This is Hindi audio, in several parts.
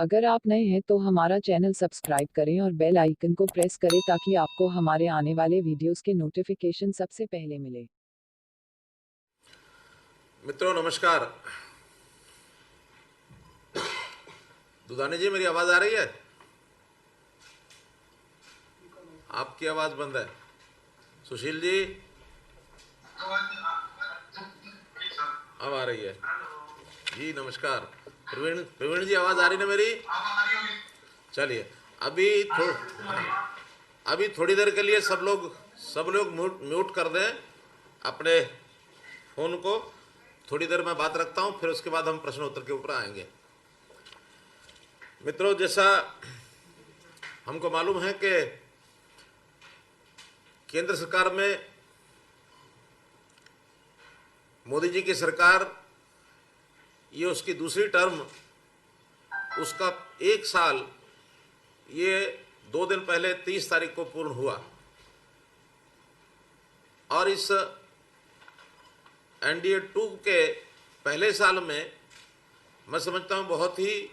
अगर आप नए हैं तो हमारा चैनल सब्सक्राइब करें और बेल आइकन को प्रेस करें ताकि आपको हमारे आने वाले वीडियोस के नोटिफिकेशन सबसे पहले मिले। मित्रों नमस्कार। दुधानी जी, मेरी आवाज आ रही है? आपकी आवाज बंद है। सुशील जी, अब आ रही है जी। नमस्कार। प्रवीण जी, आवाज आ रही ना मेरी? चलिए, अभी थोड़ी देर के लिए सब लोग म्यूट कर दें अपने फोन को। थोड़ी देर मैं बात रखता हूं, फिर उसके बाद हम प्रश्न उत्तर के ऊपर आएंगे। मित्रों, जैसा हमको मालूम है कि केंद्र सरकार में मोदी जी की सरकार, ये उसकी दूसरी टर्म, उसका 1 साल ये 2 दिन पहले 30 तारीख को पूर्ण हुआ। और इस एनडीए 2 के पहले साल में मैं समझता हूं बहुत ही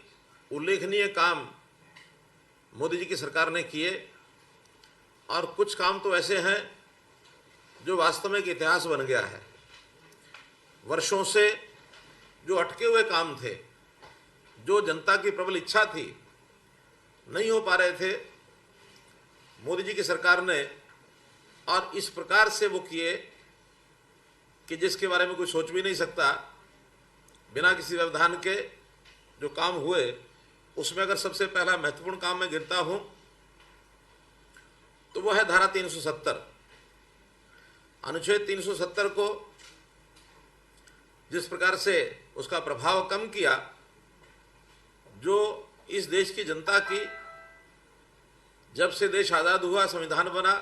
उल्लेखनीय काम मोदी जी की सरकार ने किए। और कुछ काम तो ऐसे हैं जो वास्तव में एक इतिहास बन गया है। वर्षों से जो अटके हुए काम थे, जो जनता की प्रबल इच्छा थी, नहीं हो पा रहे थे, मोदी जी की सरकार ने और इस प्रकार से वो किए कि जिसके बारे में कोई सोच भी नहीं सकता। बिना किसी व्यवधान के जो काम हुए, उसमें अगर सबसे पहला महत्वपूर्ण काम मैं गिनता हूं तो वह है धारा 370। अनुच्छेद 370 को जिस प्रकार से उसका प्रभाव कम किया, जो इस देश की जनता की जब से देश आजाद हुआ, संविधान बना,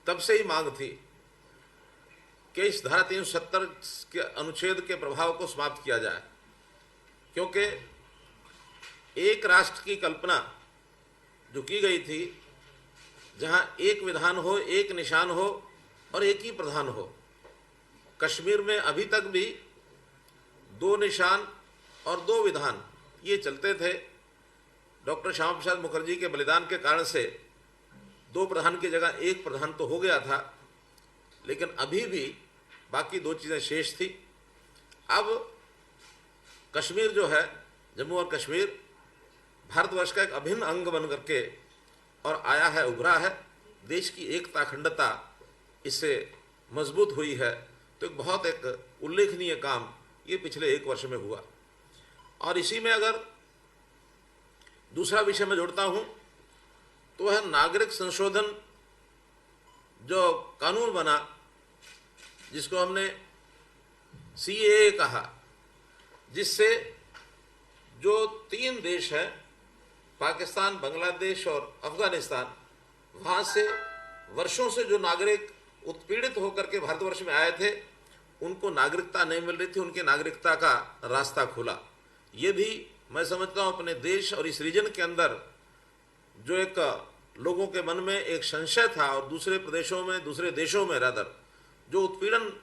तब से ही मांग थी कि इस धारा 370 के अनुच्छेद के प्रभाव को समाप्त किया जाए। क्योंकि एक राष्ट्र की कल्पना जो की गई थी, जहां एक विधान हो, एक निशान हो और एक ही प्रधान हो। कश्मीर में अभी तक भी 2 निशान और 2 विधान ये चलते थे। डॉक्टर श्यामा प्रसाद मुखर्जी के बलिदान के कारण से 2 प्रधान की जगह 1 प्रधान तो हो गया था, लेकिन अभी भी बाकी 2 चीज़ें शेष थी। अब कश्मीर जो है, जम्मू और कश्मीर, भारतवर्ष का एक अभिन्न अंग बन करके और आया है, उभरा है। देश की एकता, अखंडता इससे मजबूत हुई है। तो एक उल्लेखनीय काम ये पिछले 1 वर्ष में हुआ। और इसी में अगर दूसरा विषय मैं जोड़ता हूं तो वह नागरिक संशोधन जो कानून बना, जिसको हमने सीएए कहा, जिससे जो 3 देश हैं, पाकिस्तान, बांग्लादेश और अफगानिस्तान, वहाँ से वर्षों से जो नागरिक उत्पीड़ित होकर के भारतवर्ष में आए थे, उनको नागरिकता नहीं मिल रही थी, उनके नागरिकता का रास्ता खुला। ये भी मैं समझता हूँ अपने देश और इस रीजन के अंदर जो एक लोगों के मन में एक संशय था, और दूसरे प्रदेशों में, दूसरे देशों में रादर जो उत्पीड़न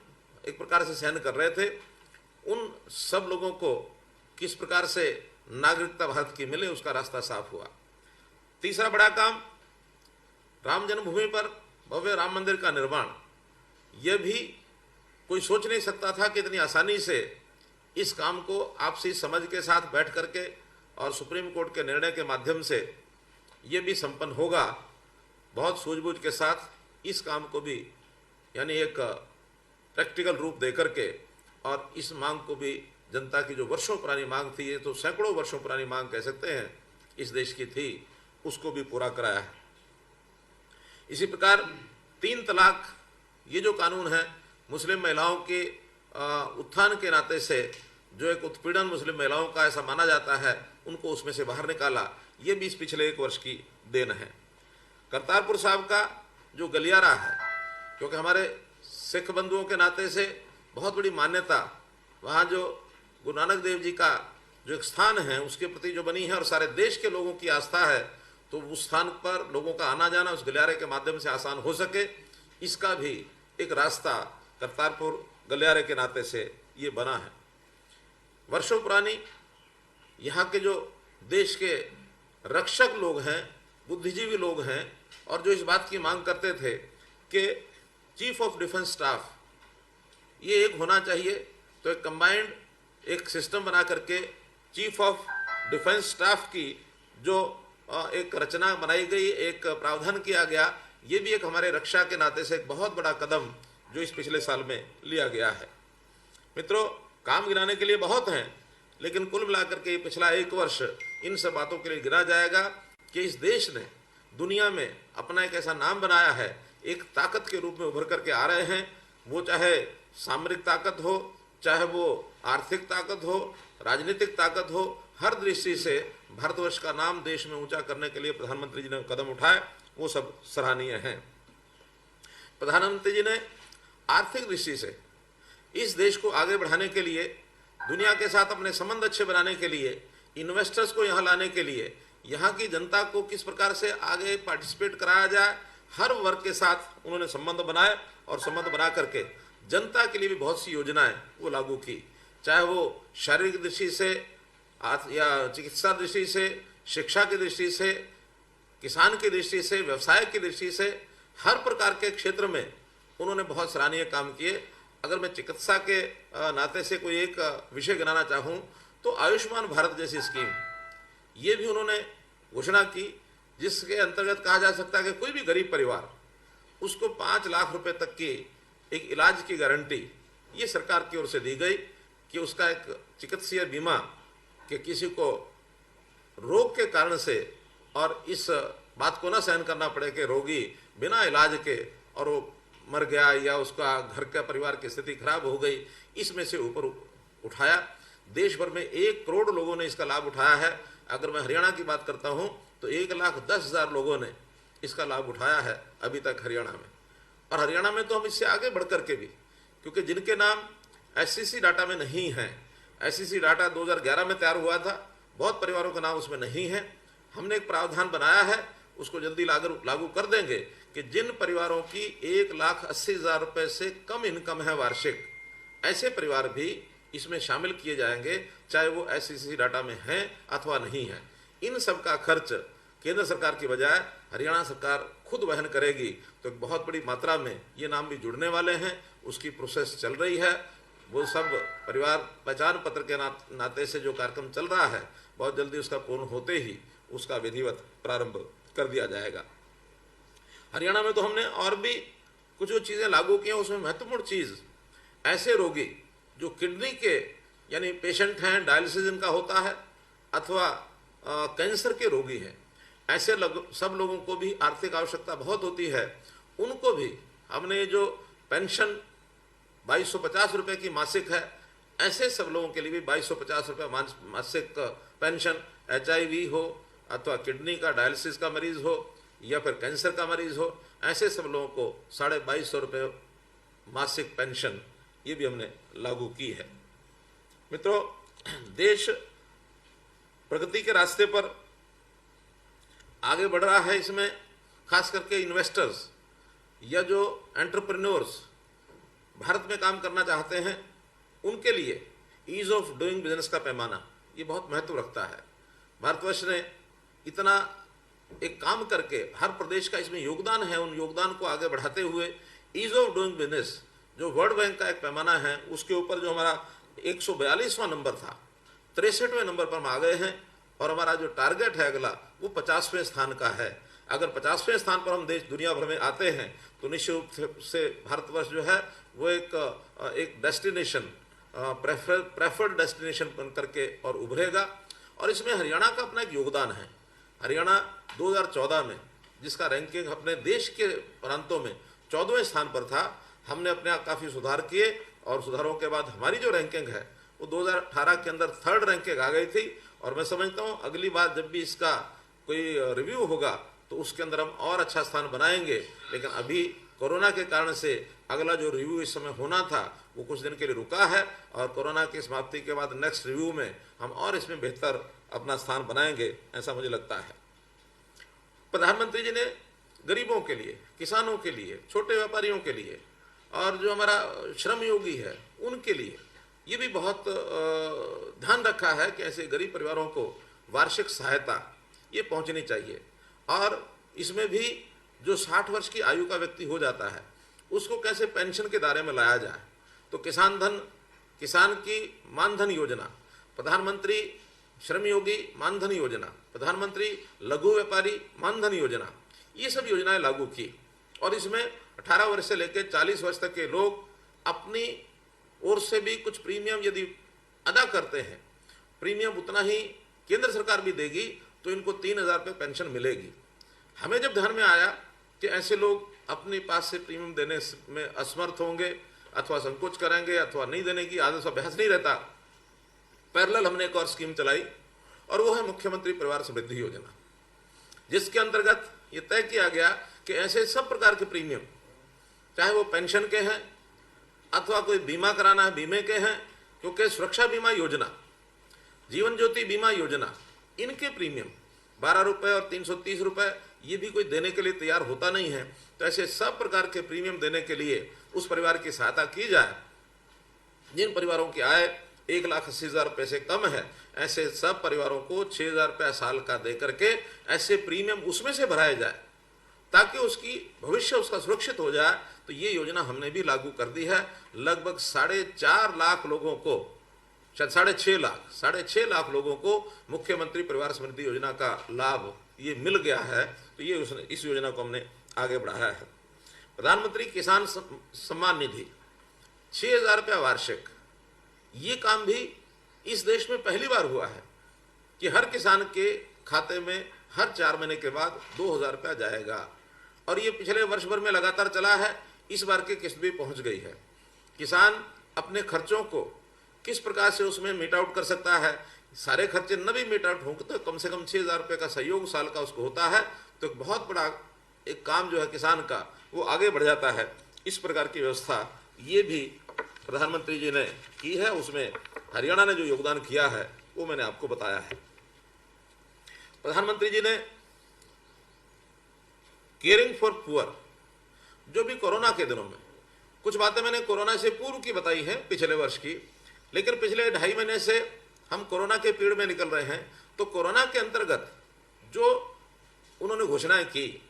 एक प्रकार से सहन कर रहे थे, उन सब लोगों को किस प्रकार से नागरिकता भारत की मिले, उसका रास्ता साफ हुआ। तीसरा बड़ा काम, राम जन्मभूमि पर भव्य राम मंदिर का निर्माण। यह भी कोई सोच नहीं सकता था कि इतनी आसानी से इस काम को आपसी समझ के साथ बैठ करके और सुप्रीम कोर्ट के निर्णय के माध्यम से ये भी संपन्न होगा। बहुत सूझबूझ के साथ इस काम को भी, यानी एक प्रैक्टिकल रूप दे करके, और इस मांग को भी, जनता की जो वर्षों पुरानी मांग थी, ये तो सैकड़ों वर्षों पुरानी मांग कह सकते हैं, इस देश की थी, उसको भी पूरा कराया है। इसी प्रकार 3 तलाक ये जो कानून है, मुस्लिम महिलाओं के उत्थान के नाते से जो एक उत्पीड़न मुस्लिम महिलाओं का ऐसा माना जाता है, उनको उसमें से बाहर निकाला। ये भी इस पिछले 1 वर्ष की देन है। करतारपुर साहब का जो गलियारा है, क्योंकि हमारे सिख बंधुओं के नाते से बहुत बड़ी मान्यता वहाँ जो गुरु नानक देव जी का जो एक स्थान है, उसके प्रति जो बनी है, और सारे देश के लोगों की आस्था है, तो उस स्थान पर लोगों का आना जाना उस गलियारे के माध्यम से आसान हो सके, इसका भी एक रास्ता करतारपुर गलियारे के नाते से ये बना है। वर्षों पुरानी यहाँ के जो देश के रक्षक लोग हैं, बुद्धिजीवी लोग हैं, और जो इस बात की मांग करते थे कि चीफ ऑफ डिफेंस स्टाफ ये एक होना चाहिए, तो एक कंबाइंड एक सिस्टम बना करके चीफ ऑफ डिफेंस स्टाफ की जो एक रचना बनाई गई, एक प्रावधान किया गया, ये भी एक हमारे रक्षा के नाते से एक बहुत बड़ा कदम जो इस पिछले साल में लिया गया है। मित्रों, काम गिनाने के लिए बहुत हैं, लेकिन कुल मिलाकर के पिछला 1 वर्ष इन सब बातों के लिए गिना जाएगा कि इस देश ने दुनिया में अपना एक ऐसा नाम बनाया है, एक ताकत के रूप में उभर करके आ रहे हैं। वो चाहे सामरिक ताकत हो, चाहे वो आर्थिक ताकत हो, राजनीतिक ताकत हो, हर दृष्टि से भारतवर्ष का नाम देश में ऊंचा करने के लिए प्रधानमंत्री जी ने कदम उठाए, वो सब सराहनीय हैं। प्रधानमंत्री जी ने आर्थिक दृष्टि से इस देश को आगे बढ़ाने के लिए, दुनिया के साथ अपने संबंध अच्छे बनाने के लिए, इन्वेस्टर्स को यहाँ लाने के लिए, यहाँ की जनता को किस प्रकार से आगे पार्टिसिपेट कराया जाए, हर वर्ग के साथ उन्होंने संबंध बनाए और संबंध बना करके जनता के लिए भी बहुत सी योजनाएं वो लागू की, चाहे वो शारीरिक दृष्टि से या चिकित्सा दृष्टि से, शिक्षा की दृष्टि से, किसान की दृष्टि से, व्यवसाय की दृष्टि से, हर प्रकार के क्षेत्र में उन्होंने बहुत सराहनीय काम किए। अगर मैं चिकित्सा के नाते से कोई एक विषय गिनाना चाहूँ तो आयुष्मान भारत जैसी स्कीम, ये भी उन्होंने घोषणा की, जिसके अंतर्गत कहा जा सकता है कि कोई भी गरीब परिवार उसको 5 लाख रुपए तक की एक इलाज की गारंटी ये सरकार की ओर से दी गई कि उसका एक चिकित्सीय बीमा कि किसी को रोग के कारण से और इस बात को ना सहन करना पड़े कि रोगी बिना इलाज के और वो मर गया या उसका घर का परिवार की स्थिति खराब हो गई, इसमें से ऊपर उठाया। देश भर में 1 करोड़ लोगों ने इसका लाभ उठाया है। अगर मैं हरियाणा की बात करता हूं तो 1,10,000 लोगों ने इसका लाभ उठाया है अभी तक हरियाणा में। और हरियाणा में तो हम इससे आगे बढ़ करके भी, क्योंकि जिनके नाम SCC डाटा में नहीं है, SCC डाटा 2011 में तैयार हुआ था, बहुत परिवारों का नाम उसमें नहीं है, हमने एक प्रावधान बनाया है, उसको जल्दी लागू कर देंगे कि जिन परिवारों की 1,80,000 रुपये से कम इनकम है वार्षिक, ऐसे परिवार भी इसमें शामिल किए जाएंगे, चाहे वो SCC डाटा में हैं अथवा नहीं है। इन सब का खर्च केंद्र सरकार की बजाय हरियाणा सरकार खुद वहन करेगी, तो एक बहुत बड़ी मात्रा में ये नाम भी जुड़ने वाले हैं, उसकी प्रोसेस चल रही है। वो सब परिवार पहचान पत्र के नाते से जो कार्यक्रम चल रहा है, बहुत जल्दी उसका पूर्ण होते ही उसका विधिवत प्रारंभ कर दिया जाएगा। हरियाणा में तो हमने और भी कुछ जो चीज़ें लागू की हैं, उसमें महत्वपूर्ण चीज़, ऐसे रोगी जो किडनी के यानी पेशेंट हैं, डायलिसिस जिनका होता है, अथवा कैंसर के रोगी हैं, ऐसे सब लोगों को भी आर्थिक आवश्यकता बहुत होती है, उनको भी हमने जो पेंशन 2250 रुपये की मासिक है, ऐसे सब लोगों के लिए भी 2250 रुपये मासिक पेंशन, HIV हो अथवा किडनी का डायलिसिस का मरीज हो या फिर कैंसर का मरीज हो, ऐसे सब लोगों को 2250 रुपये मासिक पेंशन ये भी हमने लागू की है। मित्रों, देश प्रगति के रास्ते पर आगे बढ़ रहा है। इसमें खास करके इन्वेस्टर्स या जो एंटरप्रेन्योर्स भारत में काम करना चाहते हैं, उनके लिए ईज ऑफ डूइंग बिजनेस का पैमाना ये बहुत महत्व रखता है। भारतवर्ष ने इतना एक काम करके हर प्रदेश का इसमें योगदान है, उन योगदान को आगे बढ़ाते हुए ईज ऑफ डूइंग बिजनेस जो वर्ल्ड बैंक का एक पैमाना है, उसके ऊपर जो हमारा 142वां नंबर था, 63वें नंबर पर हम आ गए हैं और हमारा जो टारगेट है अगला वो 50वें स्थान का है। अगर 50वें स्थान पर हम देश दुनिया भर में आते हैं तो निश्चित रूप से भारतवर्ष जो है वो एक डेस्टिनेशन, प्रेफर्ड डेस्टिनेशन बन करके और उभरेगा। और इसमें हरियाणा का अपना एक योगदान है। हरियाणा 2014 में जिसका रैंकिंग अपने देश के प्रांतों में 14वें स्थान पर था, हमने अपने आप काफ़ी सुधार किए और सुधारों के बाद हमारी जो रैंकिंग है वो 2018 के अंदर 3rd रैंकिंग आ गई थी। और मैं समझता हूँ अगली बार जब भी इसका कोई रिव्यू होगा तो उसके अंदर हम और अच्छा स्थान बनाएंगे। लेकिन अभी कोरोना के कारण से अगला जो रिव्यू इस समय होना था वो कुछ दिन के लिए रुका है और कोरोना की समाप्ति के बाद नेक्स्ट रिव्यू में हम और इसमें बेहतर अपना स्थान बनाएंगे, ऐसा मुझे लगता है। प्रधानमंत्री जी ने गरीबों के लिए, किसानों के लिए, छोटे व्यापारियों के लिए और जो हमारा श्रमयोगी है उनके लिए ये भी बहुत ध्यान रखा है कि ऐसे गरीब परिवारों को वार्षिक सहायता ये पहुंचनी चाहिए। और इसमें भी जो 60 वर्ष की आयु का व्यक्ति हो जाता है उसको कैसे पेंशन के दायरे में लाया जाए। तो किसान की मानधन योजना, प्रधानमंत्री श्रम योगी मानधन योजना, प्रधानमंत्री लघु व्यापारी मानधन योजना, ये सब योजनाएं लागू की। और इसमें 18 वर्ष से लेकर 40 वर्ष तक के लोग अपनी ओर से भी कुछ प्रीमियम यदि अदा करते हैं, प्रीमियम उतना ही केंद्र सरकार भी देगी, तो इनको 3,000 रुपये पेंशन मिलेगी। हमें जब ध्यान में आया कि ऐसे लोग अपने पास से प्रीमियम देने में असमर्थ होंगे अथवा संकोच करेंगे अथवा नहीं देने की आदत अभ्यास नहीं रहता, पैरेलल हमने एक और स्कीम चलाई और वो है मुख्यमंत्री परिवार समृद्धि योजना, जिसके अंतर्गत ये तय किया गया कि ऐसे सब प्रकार के प्रीमियम, चाहे वो पेंशन के हैं अथवा कोई बीमा कराना है बीमे के हैं, क्योंकि सुरक्षा बीमा योजना, जीवन ज्योति बीमा योजना, इनके प्रीमियम 12 रुपये और 330 रुपये ये भी कोई देने के लिए तैयार होता नहीं है। तो ऐसे सब प्रकार के प्रीमियम देने के लिए उस परिवार की सहायता की जाए। जिन परिवारों की आय 1,80,000 रुपये से कम है, ऐसे सब परिवारों को 6,000 रुपये साल का दे करके ऐसे प्रीमियम उसमें से भराए जाए ताकि उसकी भविष्य उसका सुरक्षित हो जाए। तो ये योजना हमने भी लागू कर दी है। लगभग 4.5 लाख लोगों को, शायद 6.5 लाख लोगों को मुख्यमंत्री परिवार समृद्धि योजना का लाभ ये मिल गया है। तो ये इस योजना को हमने आगे बढ़ाया है। प्रधानमंत्री किसान सम्मान निधि 6,000 रुपया वार्षिक, ये काम भी इस देश में पहली बार हुआ है कि हर किसान के खाते में हर 4 महीने के बाद 2,000 रुपया जाएगा। और ये पिछले वर्ष भर में लगातार चला है, इस बार की किस्त भी पहुंच गई है। किसान अपने खर्चों को किस प्रकार से उसमें मीट आउट कर सकता है, सारे खर्चे न भी मीट आउट हों तो कम से कम 6,000 रुपये का सहयोग साल का उसको होता है। तो एक बहुत बड़ा एक काम जो है किसान का वो आगे बढ़ जाता है। इस प्रकार की व्यवस्था ये भी प्रधानमंत्री जी ने की है। उसमें हरियाणा ने जो योगदान किया है वो मैंने आपको बताया है। प्रधानमंत्री जी ने केयरिंग फॉर पुअर, जो भी कोरोना के दिनों में, कुछ बातें मैंने कोरोना से पूर्व की बताई हैं पिछले वर्ष की, लेकिन पिछले 2.5 महीने से हम कोरोना के पीड़ में निकल रहे हैं। तो कोरोना के अंतर्गत जो उन्होंने घोषणाएं की,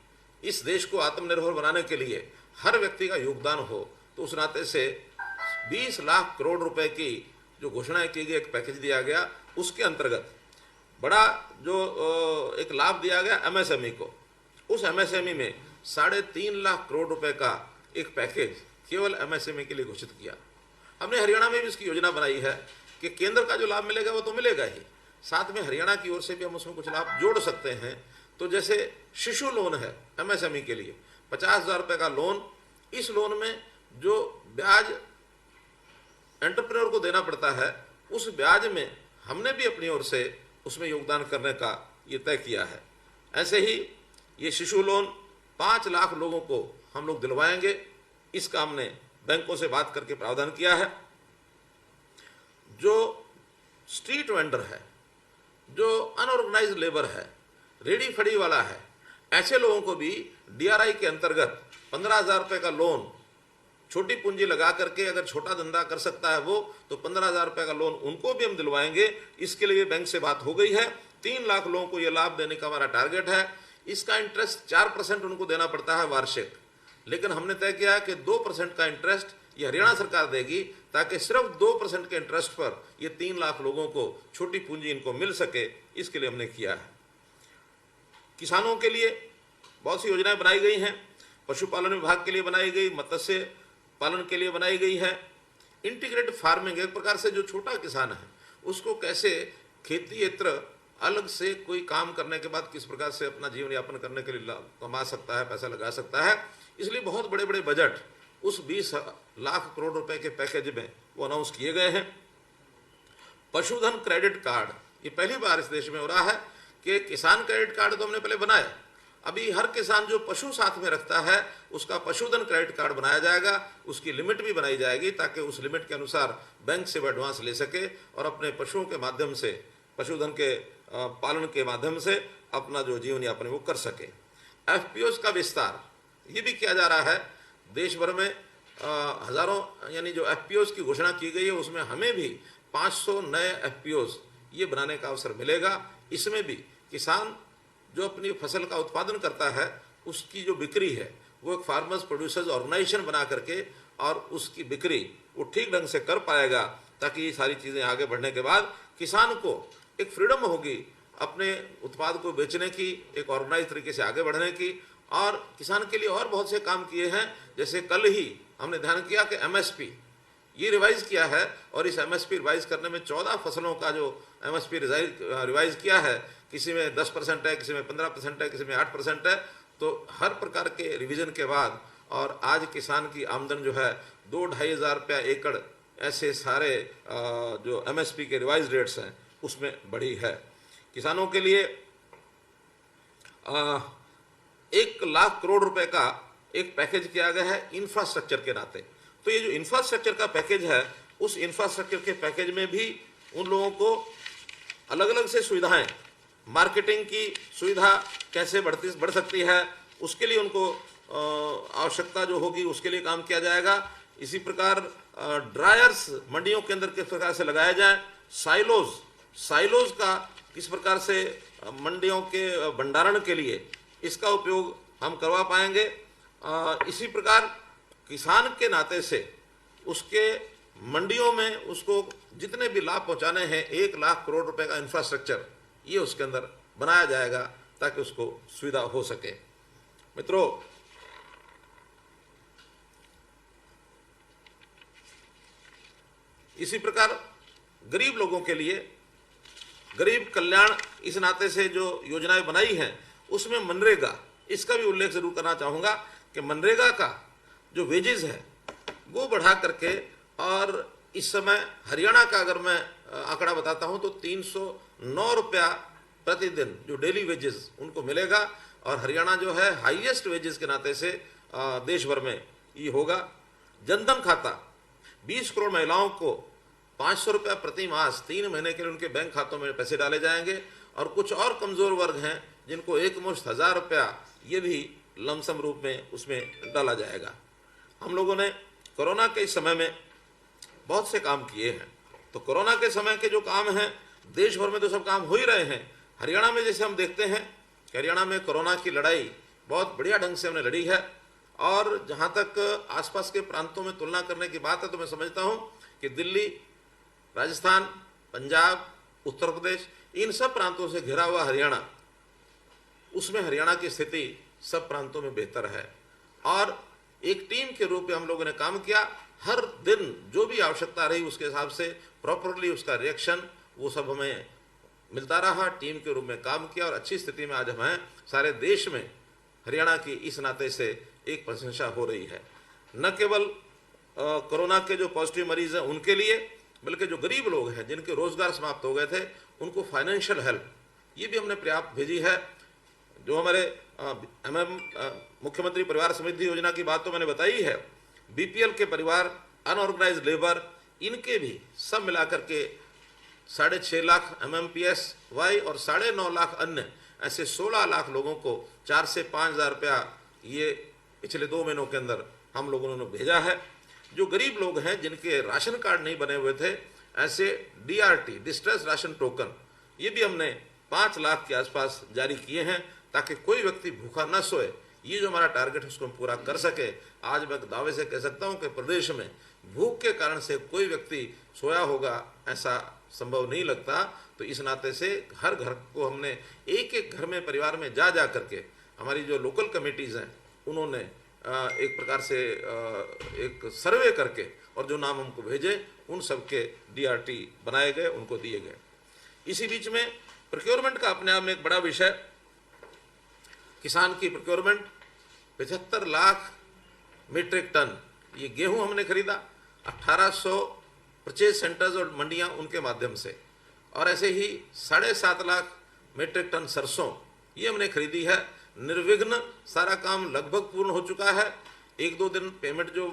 इस देश को आत्मनिर्भर बनाने के लिए हर व्यक्ति का योगदान हो, तो उस नाते से 20 लाख करोड़ रुपए की जो घोषणाएं की गई, एक पैकेज दिया गया, उसके अंतर्गत बड़ा जो एक लाभ दिया गया एमएसएमई को। उस एमएसएमई में 3.5 लाख करोड़ रुपए का एक पैकेज केवल एमएसएमई के लिए घोषित किया। हमने हरियाणा में भी इसकी योजना बनाई है कि केंद्र का जो लाभ मिलेगा वो तो मिलेगा ही, साथ में हरियाणा की ओर से भी हम उसमें कुछ लाभ जोड़ सकते हैं। तो जैसे शिशु लोन है एमएसएमई के लिए 50,000 रुपये का लोन, इस लोन में जो ब्याज एंटरप्रेन्योर को देना पड़ता है, उस ब्याज में हमने भी अपनी ओर से उसमें योगदान करने का ये तय किया है। ऐसे ही ये शिशु लोन 5 लाख लोगों को हम लोग दिलवाएंगे, इसका हमने बैंकों से बात करके प्रावधान किया है। जो स्ट्रीट वेंडर है, जो अनऑर्गेनाइज्ड लेबर है, रेडी फड़ी वाला है, ऐसे लोगों को भी डीआरआई के अंतर्गत 15,000 रुपये का लोन, छोटी पूंजी लगा करके अगर छोटा धंधा कर सकता है वो, तो 15,000 रुपये का लोन उनको भी हम दिलवाएंगे। इसके लिए बैंक से बात हो गई है। 3 लाख लोगों को ये लाभ देने का हमारा टारगेट है। इसका इंटरेस्ट 4% उनको देना पड़ता है वार्षिक, लेकिन हमने तय किया है कि 2% का इंटरेस्ट ये हरियाणा सरकार देगी, ताकि सिर्फ 2% के इंटरेस्ट पर ये 3 लाख लोगों को छोटी पूंजी इनको मिल सके। इसके लिए हमने किया है। किसानों के लिए बहुत सी योजनाएं बनाई गई हैं। पशुपालन विभाग के लिए बनाई गई, मत्स्य पालन के लिए बनाई गई है। इंटीग्रेटेड फार्मिंग, एक प्रकार से जो छोटा किसान है उसको कैसे खेती क्षेत्र अलग से कोई काम करने के बाद किस प्रकार से अपना जीवन यापन करने के लिए कमा सकता है, पैसा लगा सकता है। इसलिए बहुत बड़े बड़े बजट उस 20 लाख करोड़ रुपए के पैकेज में वो अनाउंस किए गए हैं। पशुधन क्रेडिट कार्ड, ये पहली बार इस देश में हो रहा है कि किसान क्रेडिट कार्ड तो हमने पहले बनाया, अभी हर किसान जो पशु साथ में रखता है उसका पशुधन क्रेडिट कार्ड बनाया जाएगा। उसकी लिमिट भी बनाई जाएगी ताकि उस लिमिट के अनुसार बैंक से वो एडवांस ले सके और अपने पशुओं के माध्यम से, पशुधन के पालन के माध्यम से अपना जो जीवन यापन वो कर सके। एफपीओज का विस्तार ये भी किया जा रहा है। देश भर में हजारों यानी जो एफपीओज की घोषणा की गई है उसमें हमें भी 500 नए एफपीओज ये बनाने का अवसर मिलेगा। इसमें भी किसान जो अपनी फसल का उत्पादन करता है उसकी जो बिक्री है वो एक फार्मर्स प्रोड्यूसर्स ऑर्गेनाइजेशन बना करके और उसकी बिक्री वो ठीक ढंग से कर पाएगा, ताकि ये सारी चीज़ें आगे बढ़ने के बाद किसान को एक फ्रीडम होगी अपने उत्पाद को बेचने की, एक ऑर्गेनाइज तरीके से आगे बढ़ने की। और किसान के लिए और बहुत से काम किए हैं, जैसे कल ही हमने ध्यान किया कि एमएसपी ये रिवाइज किया है, और इस एमएसपी रिवाइज करने में 14 फसलों का जो एमएसपी रिवाइज किया है, किसी में 10% है, किसी में 15% है, किसी में 8% है। तो हर प्रकार के रिवीजन के बाद और आज किसान की आमदन जो है 2-2.5 हज़ार रुपया एकड़, ऐसे सारे जो एमएसपी के रिवाइज रेट्स हैं उसमें बढ़ी है। किसानों के लिए 1 लाख करोड़ रुपए का एक पैकेज किया गया है इंफ्रास्ट्रक्चर के नाते। तो ये जो इंफ्रास्ट्रक्चर का पैकेज है, उस इंफ्रास्ट्रक्चर के पैकेज में भी उन लोगों को अलग अलग से सुविधाएं, मार्केटिंग की सुविधा कैसे बढ़ सकती है, उसके लिए उनको आवश्यकता जो होगी उसके लिए काम किया जाएगा। इसी प्रकार ड्रायर्स मंडियों के अंदर किस प्रकार से लगाया जाए, साइलोज का किस प्रकार से मंडियों के भंडारण के लिए इसका उपयोग हम करवा पाएंगे। इसी प्रकार किसान के नाते से उसके मंडियों में उसको जितने भी लाभ पहुंचाने हैं 1 लाख करोड़ रुपए का इंफ्रास्ट्रक्चर ये उसके अंदर बनाया जाएगा ताकि उसको सुविधा हो सके। मित्रों, इसी प्रकार गरीब लोगों के लिए गरीब कल्याण इस नाते से जो योजनाएं बनाई हैं उसमें मनरेगा, इसका भी उल्लेख जरूर करना चाहूँगा कि मनरेगा का जो वेजेस है वो बढ़ा करके, और इस समय हरियाणा का अगर मैं आंकड़ा बताता हूँ तो 309 रुपया प्रतिदिन जो डेली वेजेस उनको मिलेगा, और हरियाणा जो है हाईएस्ट वेजेस के नाते से देश भर में ये होगा। जनधन खाता 20 करोड़ महिलाओं को 500 रुपया प्रति मास 3 महीने के लिए उनके बैंक खातों में पैसे डाले जाएंगे, और कुछ और कमजोर वर्ग हैं जिनको एक मुश्त 1000 रुपया ये भी लमसम रूप में उसमें डाला जाएगा। हम लोगों ने कोरोना के समय में बहुत से काम किए हैं, तो कोरोना के समय के जो काम हैं देश भर में तो सब काम हो ही रहे हैं। हरियाणा में जैसे हम देखते हैं कि हरियाणा में कोरोना की लड़ाई बहुत बढ़िया ढंग से हमने लड़ी है, और जहाँ तक आसपास के प्रांतों में तुलना करने की बात है तो मैं समझता हूँ कि दिल्ली, राजस्थान, पंजाब, उत्तर प्रदेश, इन सब प्रांतों से घिरा हुआ हरियाणा, उसमें हरियाणा की स्थिति सब प्रांतों में बेहतर है। और एक टीम के रूप में हम लोगों ने काम किया, हर दिन जो भी आवश्यकता रही उसके हिसाब से प्रॉपरली उसका रिएक्शन वो सब हमें मिलता रहा, टीम के रूप में काम किया, और अच्छी स्थिति में आज हम हैं। सारे देश में हरियाणा की इस नाते से एक प्रशंसा हो रही है, न केवल कोरोना के जो पॉजिटिव मरीज हैं उनके लिए, बल्कि जो गरीब लोग हैं जिनके रोजगार समाप्त हो गए थे उनको फाइनेंशियल हेल्प ये भी हमने पर्याप्त भेजी है। जो हमारे मुख्यमंत्री परिवार समृद्धि योजना की बात तो मैंने बताई है, बीपीएल के परिवार, अनऑर्गेनाइज्ड लेबर, इनके भी सब मिलाकर के 6.5 लाख MMPS-Y और 9.5 लाख अन्य, ऐसे 16 लाख लोगों को 4 से 5 हज़ार रुपया ये पिछले 2 महीनों के अंदर हम लोगों ने भेजा है। जो गरीब लोग हैं जिनके राशन कार्ड नहीं बने हुए थे, ऐसे DRT डिस्ट्रेस राशन टोकन ये भी हमने 5 लाख के आसपास जारी किए हैं, ताकि कोई व्यक्ति भूखा न सोए। ये जो हमारा टारगेट है उसको हम पूरा कर सके। आज मैं दावे से कह सकता हूँ कि प्रदेश में भूख के कारण से कोई व्यक्ति सोया होगा ऐसा संभव नहीं लगता। तो इस नाते से हर घर को हमने एक एक घर में परिवार में जा जा करके, हमारी जो लोकल कमेटीज़ हैं उन्होंने एक प्रकार से एक सर्वे करके और जो नाम हमको भेजे उन सब के DRT बनाए गए, उनको दिए गए। इसी बीच में प्रोक्योरमेंट का अपने आप में एक बड़ा विषय, किसान की प्रोक्योरमेंट 75 लाख मीट्रिक टन ये गेहूं हमने खरीदा, 1800 परचेज सेंटर्स और मंडियां उनके माध्यम से, और ऐसे ही 7.5 लाख मीट्रिक टन सरसों ये हमने खरीदी है। निर्विघ्न सारा काम लगभग पूर्ण हो चुका है। 1-2 दिन पेमेंट, जो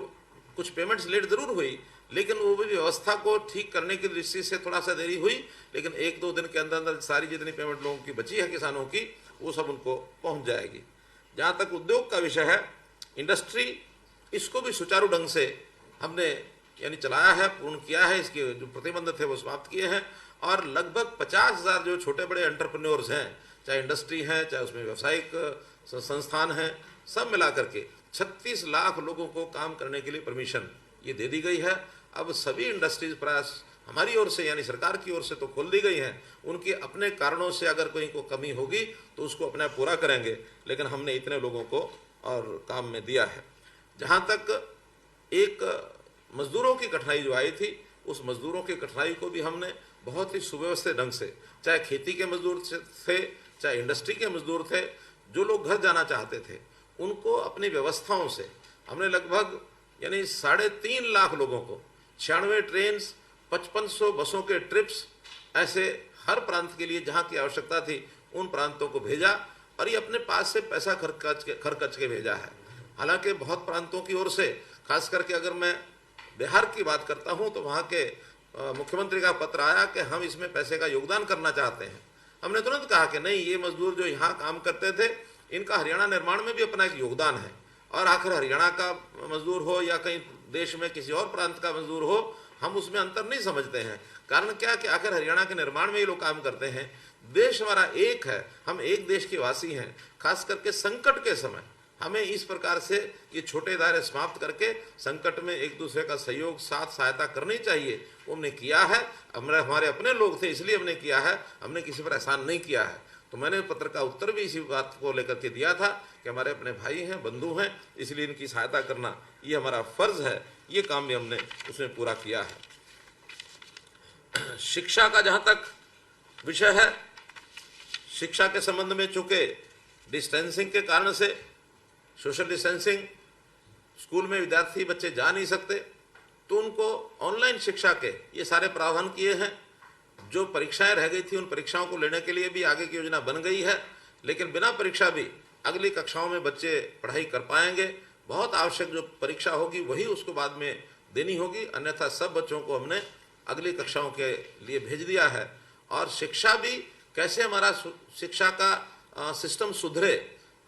कुछ पेमेंट्स लेट जरूर हुई, लेकिन वो भी व्यवस्था को ठीक करने की दृष्टि से थोड़ा सा देरी हुई, लेकिन 1-2 दिन के अंदर अंदर सारी जितनी पेमेंट लोगों की बची है किसानों की वो सब उनको पहुंच जाएगी। जहाँ तक उद्योग का विषय है, इंडस्ट्री, इसको भी सुचारू ढंग से हमने यानी चलाया है, पूर्ण किया है, इसके जो प्रतिबंध थे वो समाप्त किए हैं, और लगभग 50,000 जो छोटे बड़े एंटरप्रेन्योर्स हैं, चाहे इंडस्ट्री हैं, चाहे उसमें व्यावसायिक संस्थान हैं, सब मिला करके 36 लाख लोगों को काम करने के लिए परमिशन ये दे दी गई है। अब सभी इंडस्ट्रीज प्रयास हमारी ओर से यानी सरकार की ओर से तो खोल दी गई हैं, उनके अपने कारणों से अगर कोई को कमी होगी तो उसको अपना पूरा करेंगे, लेकिन हमने इतने लोगों को और काम में दिया है। जहाँ तक एक मजदूरों की कठिनाई जो आई थी, उस मजदूरों की कठिनाई को भी हमने बहुत ही सुव्यवस्थित ढंग से, चाहे खेती के मजदूर थे, चाहे इंडस्ट्री के मजदूर थे, जो लोग घर जाना चाहते थे, उनको अपनी व्यवस्थाओं से हमने लगभग यानी 3.5 लाख लोगों को 96 ट्रेन, 5500 बसों के ट्रिप्स, ऐसे हर प्रांत के लिए जहाँ की आवश्यकता थी उन प्रांतों को भेजा और ये अपने पास से पैसा खर्च के भेजा है। हालांकि बहुत प्रांतों की ओर से, खास करके अगर मैं बिहार की बात करता हूँ तो वहाँ के मुख्यमंत्री का पत्र आया कि हम इसमें पैसे का योगदान करना चाहते हैं। हमने तुरंत कहा कि नहीं, ये मजदूर जो यहाँ काम करते थे इनका हरियाणा निर्माण में भी अपना एक योगदान है, और आखिर हरियाणा का मजदूर हो या कहीं देश में किसी और प्रांत का मजदूर हो, हम उसमें अंतर नहीं समझते हैं। कारण क्या कि आखिर हरियाणा के निर्माण में ये लोग काम करते हैं। देश हमारा एक है, हम एक देश के वासी हैं। खास करके संकट के समय हमें इस प्रकार से ये छोटे दायरे समाप्त करके संकट में एक दूसरे का सहयोग, साथ सहायता करनी चाहिए, वो हमने किया है। हमारे अपने लोग थे इसलिए हमने किया है, हमने किसी पर एहसान नहीं किया है। तो मैंने पत्र का उत्तर भी इसी बात को लेकर के दिया था कि हमारे अपने भाई हैं, बंधु हैं, इसलिए इनकी सहायता करना ये हमारा फर्ज है। ये काम भी हमने उसमें पूरा किया है। शिक्षा का जहाँ तक विषय है, शिक्षा के संबंध में चूंकि डिस्टेंसिंग के कारण से, सोशल डिस्टेंसिंग, स्कूल में विद्यार्थी बच्चे जा नहीं सकते, तो उनको ऑनलाइन शिक्षा के ये सारे प्रावधान किए हैं। जो परीक्षाएं रह गई थी उन परीक्षाओं को लेने के लिए भी आगे की योजना बन गई है, लेकिन बिना परीक्षा भी अगली कक्षाओं में बच्चे पढ़ाई कर पाएंगे। बहुत आवश्यक जो परीक्षा होगी वही उसको बाद में देनी होगी, अन्यथा सब बच्चों को हमने अगली कक्षाओं के लिए भेज दिया है। और शिक्षा भी कैसे हमारा शिक्षा का सिस्टम सुधरे,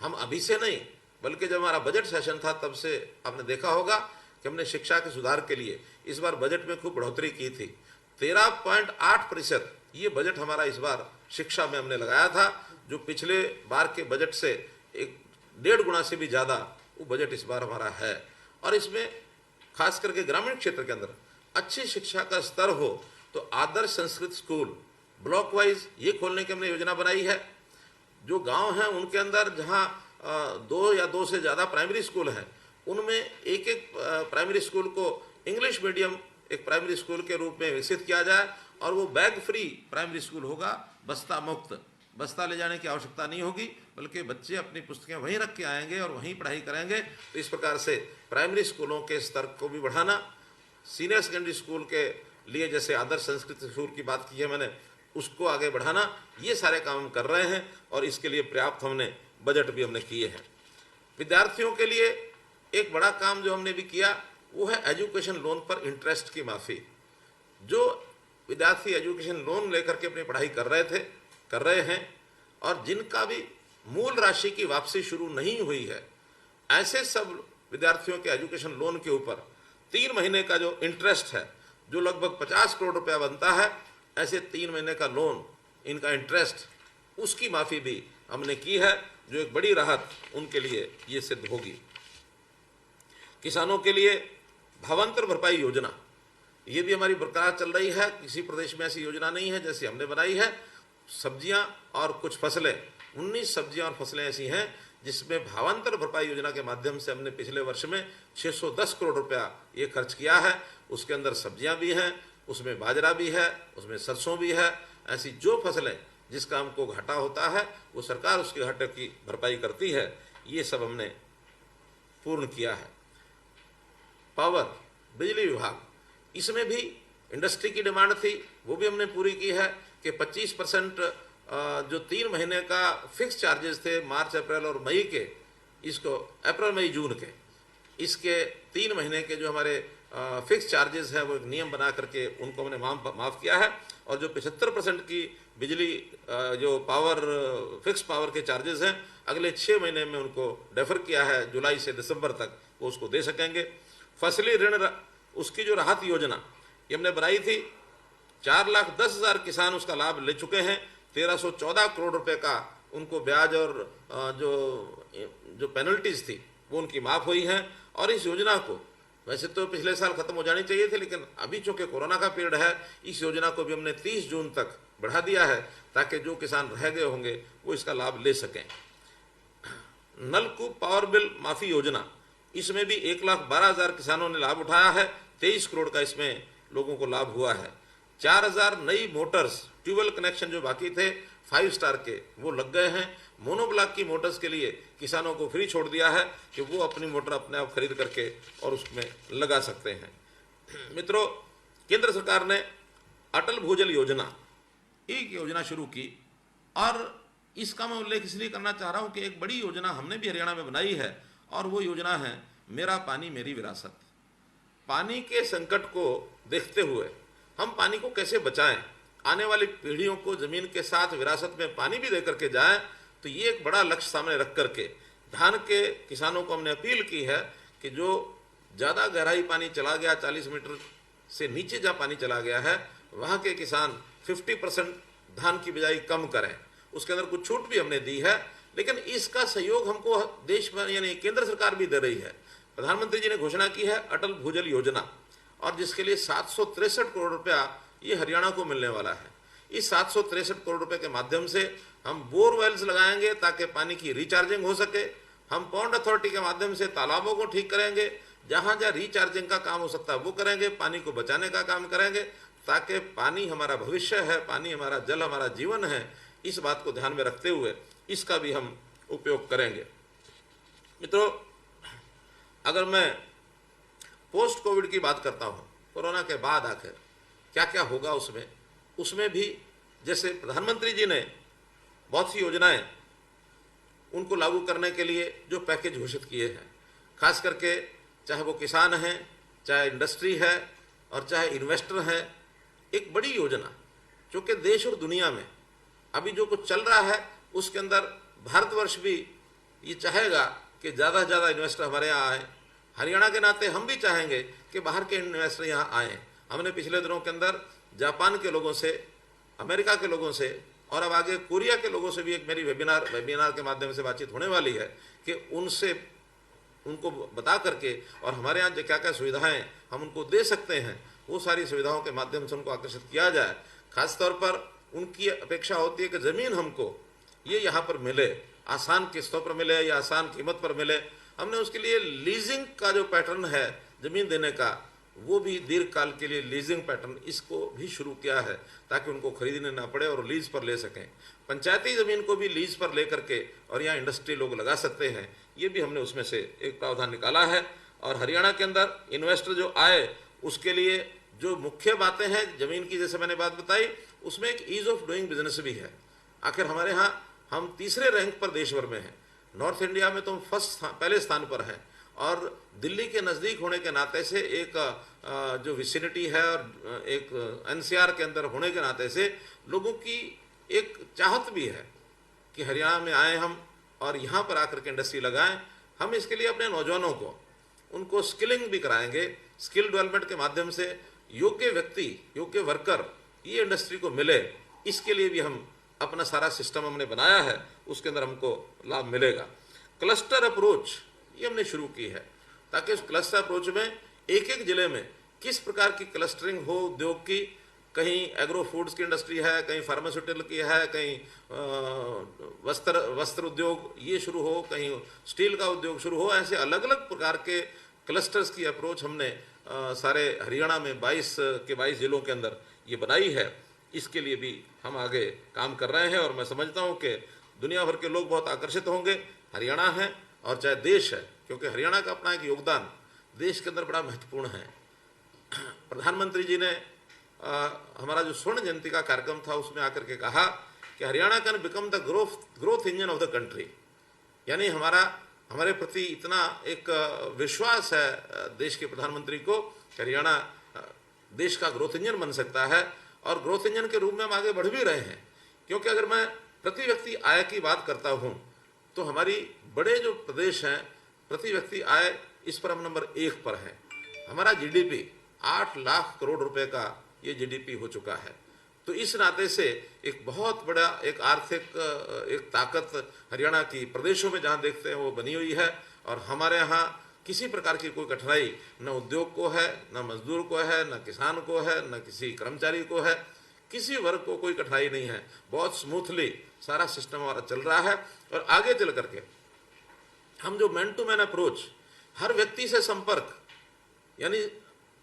हम अभी से नहीं बल्कि जब हमारा बजट सेशन था तब से आपने देखा होगा कि हमने शिक्षा के सुधार के लिए इस बार बजट में खूब बढ़ोतरी की थी। 13.8% ये बजट हमारा इस बार शिक्षा में हमने लगाया था, जो पिछले बार के बजट से 1.5 गुना से भी ज़्यादा वो बजट इस बार हमारा है। और इसमें खास करके ग्रामीण क्षेत्र के अंदर अच्छी शिक्षा का स्तर हो तो आदर्श संस्कृत स्कूल ब्लॉक वाइज ये खोलने की हमने योजना बनाई है। जो गांव हैं उनके अंदर जहां 2 या 2 से ज़्यादा प्राइमरी स्कूल हैं, उनमें एक एक प्राइमरी स्कूल को इंग्लिश मीडियम एक प्राइमरी स्कूल के रूप में विकसित किया जाए, और वो बैग फ्री प्राइमरी स्कूल होगा, बस्ता मुक्त। बस्ता ले जाने की आवश्यकता नहीं होगी, बल्कि बच्चे अपनी पुस्तकें वहीं रख के आएंगे और वहीं पढ़ाई करेंगे। तो इस प्रकार से प्राइमरी स्कूलों के स्तर को भी बढ़ाना, सीनियर सेकेंडरी स्कूल के लिए जैसे आदर्श संस्कृत स्कूल की बात की है मैंने, उसको आगे बढ़ाना, ये सारे काम हम कर रहे हैं और इसके लिए पर्याप्त हमने बजट भी हमने किए हैं। विद्यार्थियों के लिए एक बड़ा काम जो हमने भी किया वो है एजुकेशन लोन पर इंटरेस्ट की माफ़ी। जो विद्यार्थी एजुकेशन लोन लेकर के अपनी पढ़ाई कर रहे हैं और जिनका भी मूल राशि की वापसी शुरू नहीं हुई है, ऐसे सब विद्यार्थियों के एजुकेशन लोन के ऊपर 3 महीने का जो इंटरेस्ट है, जो लगभग 50 करोड़ रुपया बनता है, ऐसे 3 महीने का लोन, इनका इंटरेस्ट, उसकी माफ़ी भी हमने की है, जो एक बड़ी राहत उनके लिए ये सिद्ध होगी। किसानों के लिए भावांतर भरपाई योजना ये भी हमारी बरकरार चल रही है। किसी प्रदेश में ऐसी योजना नहीं है जैसी हमने बनाई है। सब्जियां और कुछ फसलें, 19 सब्जियां और फसलें ऐसी हैं जिसमें भावांतर भरपाई योजना के माध्यम से हमने पिछले वर्ष में 610 करोड़ रुपया ये खर्च किया है। उसके अंदर सब्जियां भी हैं, उसमें बाजरा भी है, उसमें सरसों भी है। ऐसी जो फसलें जिसका हमको घाटा होता है वो सरकार उसके घाटे की भरपाई करती है। ये सब हमने पूर्ण किया है। पावर, बिजली विभाग, इसमें भी इंडस्ट्री की डिमांड थी, वो भी हमने पूरी की है कि 25% जो 3 महीने का फिक्स चार्जेस थे मार्च, अप्रैल और मई के, इसको अप्रैल, मई, जून के, इसके 3 महीने के जो हमारे फिक्स चार्जेस है वो एक नियम बना करके उनको हमने माफ़ किया है। और जो 75% की बिजली जो पावर, फिक्स पावर के चार्जेस हैं, अगले 6 महीने में उनको डेफर किया है, जुलाई से दिसंबर तक वो उसको दे सकेंगे। फसली ऋण, उसकी जो राहत योजना ये हमने बनाई थी 4,10,000 किसान उसका लाभ ले चुके हैं। 1,314 करोड़ रुपए का उनको ब्याज और जो पेनल्टीज थी वो उनकी माफ हुई हैं। और इस योजना को वैसे तो पिछले साल खत्म हो जानी चाहिए थी, लेकिन अभी चूंकि कोरोना का पीरियड है, इस योजना को भी हमने 30 जून तक बढ़ा दिया है ताकि जो किसान रह गए होंगे वो इसका लाभ ले सकें। नलकूप पावर बिल माफी योजना, इसमें भी 1,12,000 किसानों ने लाभ उठाया है। 23 करोड़ का इसमें लोगों को लाभ हुआ है। 4,000 नई मोटर्स ट्यूबवेल कनेक्शन जो बाकी थे 5 स्टार के वो लग गए हैं। मोनोब्लॉक की मोटर्स के लिए किसानों को फ्री छोड़ दिया है कि वो अपनी मोटर अपने आप खरीद करके और उसमें लगा सकते हैं। मित्रों, केंद्र सरकार ने अटल भूजल योजना एक योजना शुरू की, और इसका मैं उल्लेख इसलिए करना चाह रहा हूं कि एक बड़ी योजना हमने भी हरियाणा में बनाई है, और वो योजना है मेरा पानी मेरी विरासत। पानी के संकट को देखते हुए हम पानी को कैसे बचाएं, आने वाली पीढ़ियों को जमीन के साथ विरासत में पानी भी दे करके जाएं, तो ये एक बड़ा लक्ष्य सामने रख करके धान के किसानों को हमने अपील की है कि जो ज़्यादा गहराई पानी चला गया, 40 मीटर से नीचे जहाँ पानी चला गया है, वहाँ के किसान 50% धान की बिजाई कम करें। उसके अंदर कुछ छूट भी हमने दी है, लेकिन इसका सहयोग हमको देश में यानी केंद्र सरकार भी दे रही है। प्रधानमंत्री जी ने घोषणा की है अटल भूजल योजना, और जिसके लिए 763 करोड़ रुपया ये हरियाणा को मिलने वाला है। इस 763 करोड़ रुपए के माध्यम से हम बोरवेल्स लगाएंगे ताकि पानी की रिचार्जिंग हो सके। हम पॉन्ड अथॉरिटी के माध्यम से तालाबों को ठीक करेंगे, जहाँ जहाँ रिचार्जिंग का काम हो सकता है वो करेंगे, पानी को बचाने का काम करेंगे, ताकि पानी हमारा भविष्य है, पानी हमारा जल हमारा जीवन है, इस बात को ध्यान में रखते हुए इसका भी हम उपयोग करेंगे। मित्रों, अगर मैं पोस्ट कोविड की बात करता हूँ, कोरोना के बाद आखिर क्या क्या होगा उसमें भी जैसे प्रधानमंत्री जी ने बहुत सी योजनाएं उनको लागू करने के लिए जो पैकेज घोषित किए हैं, खास करके चाहे वो किसान हैं, चाहे इंडस्ट्री है और चाहे इन्वेस्टर हैं, एक बड़ी योजना जो कि देश और दुनिया में अभी जो कुछ चल रहा है उसके अंदर भारतवर्ष भी ये चाहेगा कि ज़्यादा से ज़्यादा इन्वेस्टर हमारे यहाँ आए। हरियाणा के नाते हम भी चाहेंगे कि बाहर के इन्वेस्टर यहाँ आएँ। हमने पिछले दिनों के अंदर जापान के लोगों से, अमेरिका के लोगों से और अब आगे कोरिया के लोगों से भी एक मेरी वेबिनार के माध्यम से बातचीत होने वाली है कि उनको बता करके और हमारे यहाँ जो क्या क्या सुविधाएं हम उनको दे सकते हैं वो सारी सुविधाओं के माध्यम से उनको आकर्षित किया जाए। खासतौर पर उनकी अपेक्षा होती है कि ज़मीन हमको ये यहाँ पर मिले, आसान किस्तों पर मिले या आसान कीमत पर मिले। हमने उसके लिए लीजिंग का जो पैटर्न है ज़मीन देने का, वो भी दीर्घकाल के लिए लीजिंग पैटर्न इसको भी शुरू किया है ताकि उनको खरीदने ना पड़े और लीज पर ले सकें। पंचायती ज़मीन को भी लीज पर ले करके और यहाँ इंडस्ट्री लोग लगा सकते हैं, ये भी हमने उसमें से एक प्रावधान निकाला है। और हरियाणा के अंदर इन्वेस्टर जो आए उसके लिए जो मुख्य बातें हैं ज़मीन की, जैसे मैंने बात बताई, उसमें एक ईज़ ऑफ डूइंग बिजनेस भी है। आखिर हमारे यहाँ हम तीसरे रैंक पर देश भर में हैं, नॉर्थ इंडिया में तो हम पहले स्थान पर हैं, और दिल्ली के नज़दीक होने के नाते से एक जो विसिनिटी है और एक एनसीआर के अंदर होने के नाते से लोगों की एक चाहत भी है कि हरियाणा में आए हम और यहाँ पर आकर के इंडस्ट्री लगाएं। हम इसके लिए अपने नौजवानों को उनको स्किलिंग भी कराएंगे, स्किल डेवलपमेंट के माध्यम से योग्य व्यक्ति, योग्य वर्कर ये इंडस्ट्री को मिले, इसके लिए भी हम अपना सारा सिस्टम हमने बनाया है, उसके अंदर हमको लाभ मिलेगा। क्लस्टर अप्रोच ये हमने शुरू की है ताकि उस क्लस्टर अप्रोच में एक एक ज़िले में किस प्रकार की क्लस्टरिंग हो उद्योग की, कहीं एग्रो फूड्स की इंडस्ट्री है, कहीं फार्मास्यूटिकल की है, कहीं वस्त्र उद्योग ये शुरू हो, कहीं स्टील का उद्योग शुरू हो। ऐसे अलग अलग प्रकार के क्लस्टर्स की अप्रोच हमने सारे हरियाणा में 22 के 22 ज़िलों के अंदर ये बनाई है। इसके लिए भी हम आगे काम कर रहे हैं और मैं समझता हूँ कि दुनिया भर के लोग बहुत आकर्षित होंगे। हरियाणा है और चाहे देश है, क्योंकि हरियाणा का अपना एक योगदान देश के अंदर बड़ा महत्वपूर्ण है। प्रधानमंत्री जी ने हमारा जो स्वर्ण जयंती का कार्यक्रम था उसमें आकर के कहा कि Haryana can become the growth engine of the country, यानी हमारे प्रति इतना एक विश्वास है देश के प्रधानमंत्री को कि हरियाणा देश का ग्रोथ इंजन बन सकता है। और ग्रोथ इंजन के रूप में हम आगे बढ़ भी रहे हैं, क्योंकि अगर मैं प्रति व्यक्ति आय की बात करता हूँ तो हमारी बड़े जो प्रदेश हैं प्रति व्यक्ति आय इस पर हम नंबर 1 पर हैं। हमारा जीडीपी 8 लाख करोड़ रुपए का ये जीडीपी हो चुका है। तो इस नाते से एक बहुत बड़ा एक आर्थिक एक ताकत हरियाणा की प्रदेशों में जहाँ देखते हैं वो बनी हुई है। और हमारे यहाँ किसी प्रकार की कोई कठिनाई न उद्योग को है, न मजदूर को है, न किसान को है, न किसी कर्मचारी को है, किसी वर्ग को कोई कठिनाई नहीं है। बहुत स्मूथली सारा सिस्टम हमारा चल रहा है। और आगे चल करके हम जो मैन टू मैन अप्रोच, हर व्यक्ति से संपर्क, यानी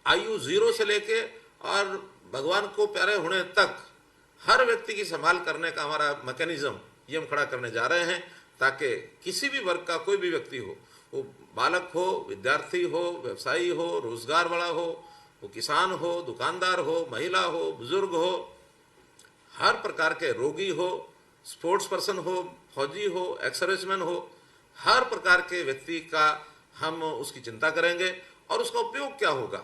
आयु 0 से लेके और भगवान को प्यारे होने तक हर व्यक्ति की संभाल करने का हमारा मैकेनिज्म ये हम खड़ा करने जा रहे हैं, ताकि किसी भी वर्ग का कोई भी व्यक्ति हो, वो बालक हो, विद्यार्थी हो, व्यवसायी हो, रोजगार वाला हो, वो किसान हो, दुकानदार हो, महिला हो, बुजुर्ग हो, हर प्रकार के रोगी हो, स्पोर्ट्स पर्सन हो, फौजी हो, एक्स सर्विसमैन हो, हर प्रकार के व्यक्ति का हम उसकी चिंता करेंगे। और उसका उपयोग क्या होगा,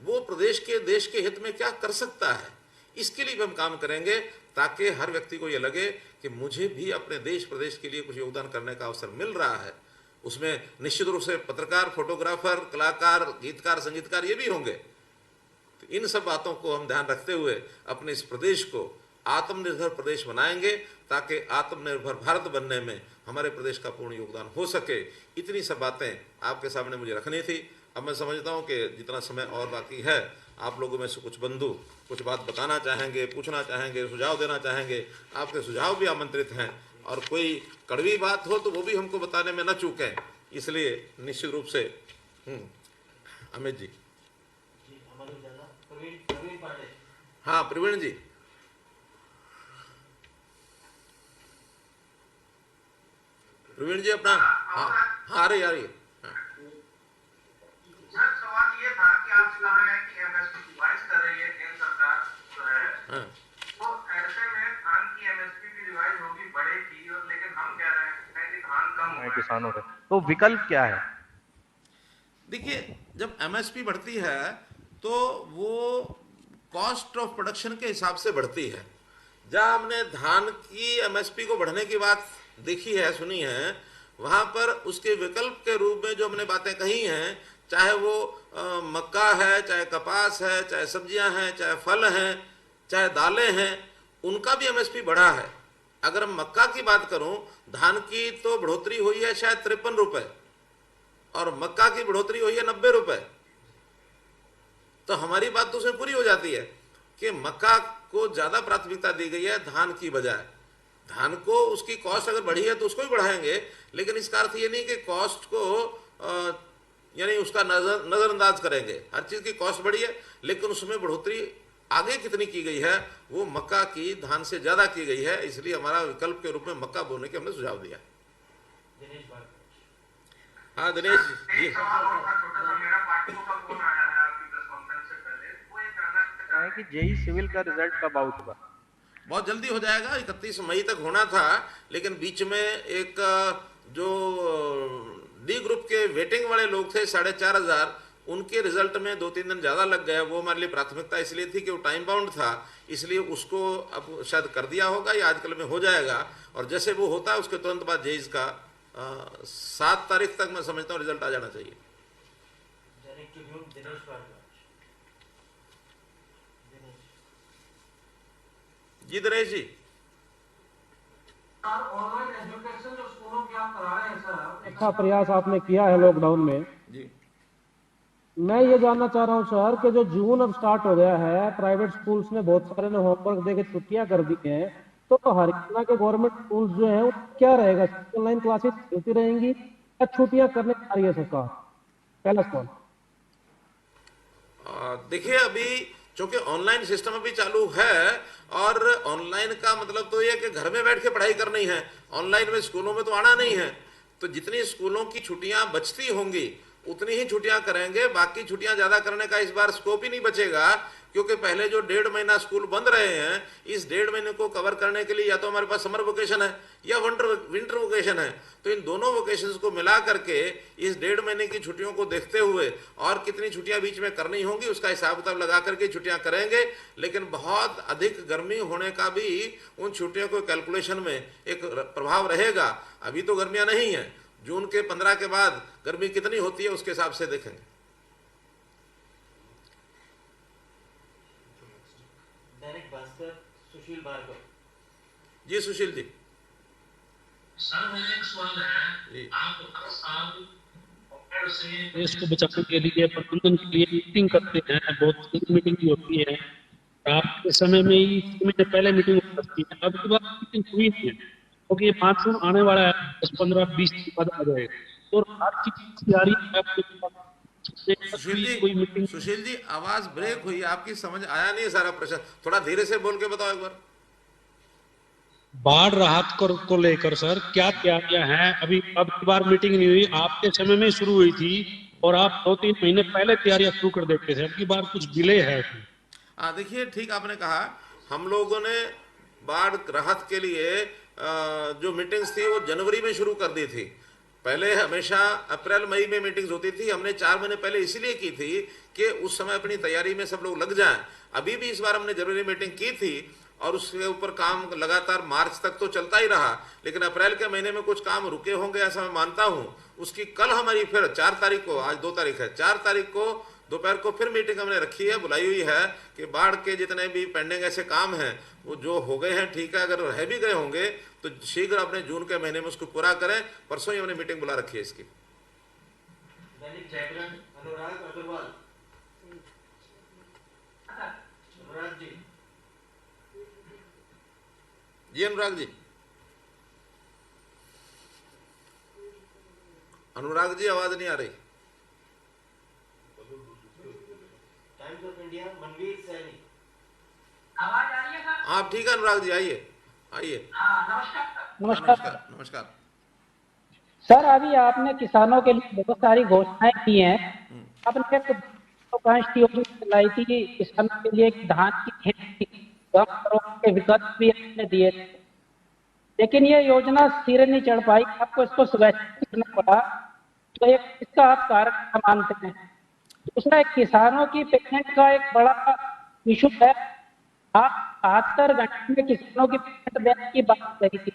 वो प्रदेश के देश के हित में क्या कर सकता है, इसके लिए भी हम काम करेंगे, ताकि हर व्यक्ति को ये लगे कि मुझे भी अपने देश प्रदेश के लिए कुछ योगदान करने का अवसर मिल रहा है। उसमें निश्चित रूप से पत्रकार, फोटोग्राफर, कलाकार, गीतकार, संगीतकार ये भी होंगे। तो इन सब बातों को हम ध्यान रखते हुए अपने इस प्रदेश को आत्मनिर्भर प्रदेश बनाएंगे, ताकि आत्मनिर्भर भारत बनने में हमारे प्रदेश का पूर्ण योगदान हो सके। इतनी सब बातें आपके सामने मुझे रखनी थी। अब मैं समझता हूँ कि जितना समय और बाकी है, आप लोगों में से कुछ बंधु कुछ बात बताना चाहेंगे, पूछना चाहेंगे, सुझाव देना चाहेंगे। आपके सुझाव भी आमंत्रित हैं, और कोई कड़वी बात हो तो वो भी हमको बताने में न चूकें। इसलिए निश्चित रूप से अमित जी। हाँ, प्रवीण जी। प्रवीण जी अपना, हाँ हाँ, आ रही आ रही है। सर, सवाल ये था कि आप कह रहे हैं कि एमएसपी रिवाइज कर रही है केंद्र सरकार जो है, तो ऐसे में धान की एमएसपी भी रिवाइज होगी, बढ़ेगी, और लेकिन हम कह रहे हैं कि धान कम है किसानों का, तो विकल्प क्या है? देखिए, जब एमएसपी बढ़ती है तो वो कॉस्ट ऑफ प्रोडक्शन के हिसाब से बढ़ती है। जहाँ हमने धान की एमएसपी को बढ़ने की बात देखी है, सुनी है, वहाँ पर उसके विकल्प के रूप में जो हमने बातें कही हैं, चाहे वो मक्का है, चाहे कपास है, चाहे सब्जियां हैं, चाहे फल हैं, चाहे दालें हैं, उनका भी एमएसपी बढ़ा है। अगर हम मक्का की बात करूं, धान की तो बढ़ोतरी हुई है शायद 53 रुपए, और मक्का की बढ़ोतरी हुई है 90 रुपए। तो हमारी बात तो उसमें पूरी हो जाती है कि मक्का को ज्यादा प्राथमिकता दी गई है धान की बजाय। धान को उसकी कॉस्ट अगर बढ़ी है तो उसको भी बढ़ाएंगे, लेकिन इसका अर्थ ये नहीं कि कॉस्ट को यानी उसका नजरअंदाज करेंगे। हर चीज की कॉस्ट बढ़ी है, लेकिन उसमें बढ़ोतरी आगे कितनी की गई है वो मक्का की धान से ज्यादा की गई है। इसलिए हमारा विकल्प के रूप में मक्का बोने के हमने सुझाव दिया। हाँ दिनेश जी। कि जेई सिविल का रिजल्ट कब आउट होगा? बहुत जल्दी हो जाएगा, 31 मई तक होना था, लेकिन बीच में एक जो डी ग्रुप के वेटिंग वाले लोग थे 4500, उनके रिजल्ट में 2-3 दिन ज़्यादा लग गया। वो हमारे लिए प्राथमिकता इसलिए थी कि वो टाइम बाउंड था, इसलिए उसको अब शायद कर दिया होगा या आजकल में हो जाएगा। और जैसे वो होता है उसके तुरंत बाद जेईज का 7 तारीख तक मैं समझता हूँ रिजल्ट आ जाना चाहिए। जी दिनेश जी। ऑनलाइन एजुकेशन जो स्कूलों की आप करा रहे हैं सर, अच्छा प्रयास आपने किया है लॉकडाउन में जी। मैं ये जानना चाह रहा हूँ सर कि जो जून अब स्टार्ट हो गया है, प्राइवेट स्कूल्स ने बहुत सारे ने होमवर्क देके छुट्टियां कर दी हैं, तो हरियाणा के गवर्नमेंट स्कूल्स जो हैं वो क्या रहेगा? ऑनलाइन क्लासेस चलती रहेंगी या छुट्टियां करने जा रही है सरकार? पहला सवाल। देखिए, अभी चूंकि ऑनलाइन सिस्टम अभी चालू है, और ऑनलाइन का मतलब तो ये कि घर में बैठ के पढ़ाई करनी है, ऑनलाइन में स्कूलों में तो आना नहीं है। तो जितनी स्कूलों की छुट्टियां बचती होंगी उतनी ही छुट्टियां करेंगे, बाकी छुट्टियां ज्यादा करने का इस बार स्कोप ही नहीं बचेगा। क्योंकि पहले जो 1.5 महीना स्कूल बंद रहे हैं, इस 1.5 महीने को कवर करने के लिए या तो हमारे पास समर वेकेशन है या विंटर वेकेशन है। तो इन दोनों वेकेशंस को मिला करके इस 1.5 महीने की छुट्टियों को देखते हुए और कितनी छुट्टियां बीच में करनी होंगी उसका हिसाब किताब लगा करके छुट्टियां करेंगे। लेकिन बहुत अधिक गर्मी होने का भी उन छुट्टियों को कैलकुलेशन में एक प्रभाव रहेगा। अभी तो गर्मियां नहीं है, जून के 15 के बाद गर्मी कितनी होती है उसके हिसाब से देखेंगे। मास्टर सुशील भार्गव। जी सुशील जी। सर मेरा एक सवाल है, जी। आप हर साल देश को बचाने के लिए, प्रबंधन के लिए मीटिंग करते हैं, बहुत सी मीटिंग भी होती है। रात के समय में ही 6 महीने पहले मीटिंग होती है, अब की बार मीटिंग हुई नहीं है क्योंकि ये मानसून आने वाला है, 10-15-20 दिन बाद आ जाएगा और हर चीज की आ रही है आपके पास। कोई मीटिंग सुशील जी आवाज ब्रेक हुई, आपकी समझ आया नहीं सारा प्रश्न, थोड़ा धीरे से बोल के बताओ एक बार। बाढ़ राहत को लेकर सर क्या तैयारियां हैं? अभी अब की बार मीटिंग नहीं हुई, आपके समय में शुरू हुई थी और आप 2-3 महीने पहले तैयारियां शुरू कर देते थे, अब की बार कुछ डिले है। हाँ देखिए, ठीक आपने कहा, हम लोगों ने बाढ़ राहत के लिए जो मीटिंग्स थी वो जनवरी में शुरू कर दी थी। पहले हमेशा अप्रैल मई में मीटिंग्स होती थी, हमने 4 महीने पहले इसीलिए की थी कि उस समय अपनी तैयारी में सब लोग लग जाएं। अभी भी इस बार हमने जनवरी मीटिंग की थी और उसके ऊपर काम लगातार मार्च तक तो चलता ही रहा, लेकिन अप्रैल के महीने में कुछ काम रुके होंगे ऐसा मैं मानता हूं। उसकी कल हमारी फिर 4 तारीख को, आज 2 तारीख है, 4 तारीख को दोपहर को फिर मीटिंग हमने रखी है, बुलाई हुई है कि बाढ़ के जितने भी पेंडिंग ऐसे काम हैं वो जो हो गए हैं ठीक है, अगर रह भी गए होंगे तो शीघ्र अपने जून के महीने में उसको पूरा करें। परसों ही हमने मीटिंग बुला रखी है इसकी। दैनिक जागरण अनुराग अग्रवाल। अनुराग जी। जी अनुराग जी। अनुराग जी आवाज नहीं आ रही। Times of India Manveer Saini. आवाज आ रही है सर? हाँ ठीक है अनुराग जी, आइए आइए। हाँ नमस्कार सर। नमस्कार नमस्कार। सर अभी आपने किसानों के लिए बहुत सारी घोषणाएं की हैं। आपने एक महत्वाकांक्षी योजना चलाई थी किसानों के लिए, धान की खेती, कम करोड़ के विकल्प भी आपने दिए थे, लेकिन ये योजना सिरे नहीं चढ़ पाई, आपको इसको स्वैच्छिक करना पड़ा, तो एक इसका आप कारण क्या मानते हैं? दूसरा, किसानों की पेमेंट का एक बड़ा इशू है। आप 72 घंटे में किसानों की पेमेंट देने की बात कही थी,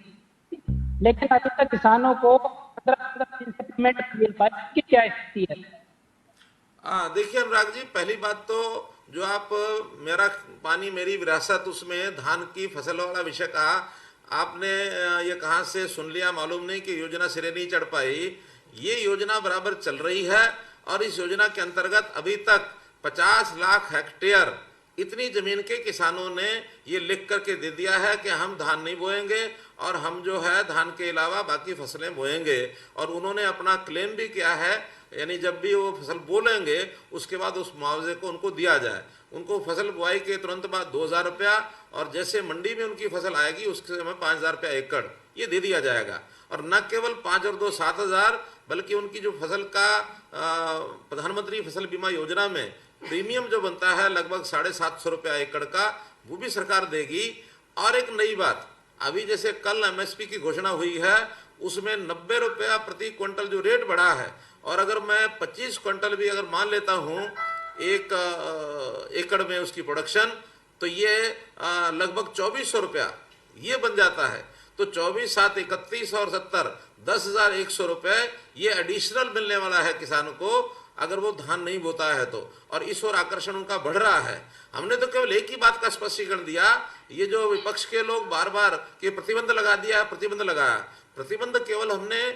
लेकिन अभी तक किसानों को 15 दिन से पेमेंट नहीं मिल पाई, इसकी क्या स्थिति है? देखिए अनुराग जी, पहली बात तो जो आप मेरा पानी मेरी विरासत उसमें धान की फसल वाला विषय कहा, आपने ये कहाँ से सुन लिया मालूम नहीं कि योजना सिरे नहीं चढ़ पाई। ये योजना बराबर चल रही है और इस योजना के अंतर्गत अभी तक 50 लाख हेक्टेयर इतनी जमीन के किसानों ने ये लिख करके दे दिया है कि हम धान नहीं बोएंगे और हम जो है धान के अलावा बाकी फसलें बोएंगे, और उन्होंने अपना क्लेम भी किया है, यानी जब भी वो फसल बोलेंगे उसके बाद उस मुआवजे को उनको दिया जाए। उनको फसल बुआई के तुरंत बाद 2000 रुपया और जैसे मंडी में उनकी फसल आएगी उसके समय 5000 रुपया एकड़ ये दे दिया जाएगा। और न केवल 5 और 2 7,000, बल्कि उनकी जो फसल का प्रधानमंत्री फसल बीमा योजना में प्रीमियम जो बनता है लगभग 750 रुपया एकड़ का, वो भी सरकार देगी। और एक नई बात, अभी जैसे कल एमएसपी की घोषणा हुई है उसमें 90 रुपया प्रति क्विंटल जो रेट बढ़ा है, और अगर मैं 25 क्विंटल भी अगर मान लेता हूँ एक एकड़ में उसकी प्रोडक्शन, तो ये लगभग 2400 रुपया ये बन जाता है। तो 24 7 31 और 70 10,100 रुपये ये एडिशनल मिलने वाला है किसानों को अगर वो धान नहीं बोता है तो, और इस ओर आकर्षण उनका बढ़ रहा है। हमने तो केवल एक ही बात का स्पष्टीकरण दिया, ये जो विपक्ष के लोग बार बार के प्रतिबंध लगा दिया, प्रतिबंध लगाया, प्रतिबंध केवल हमने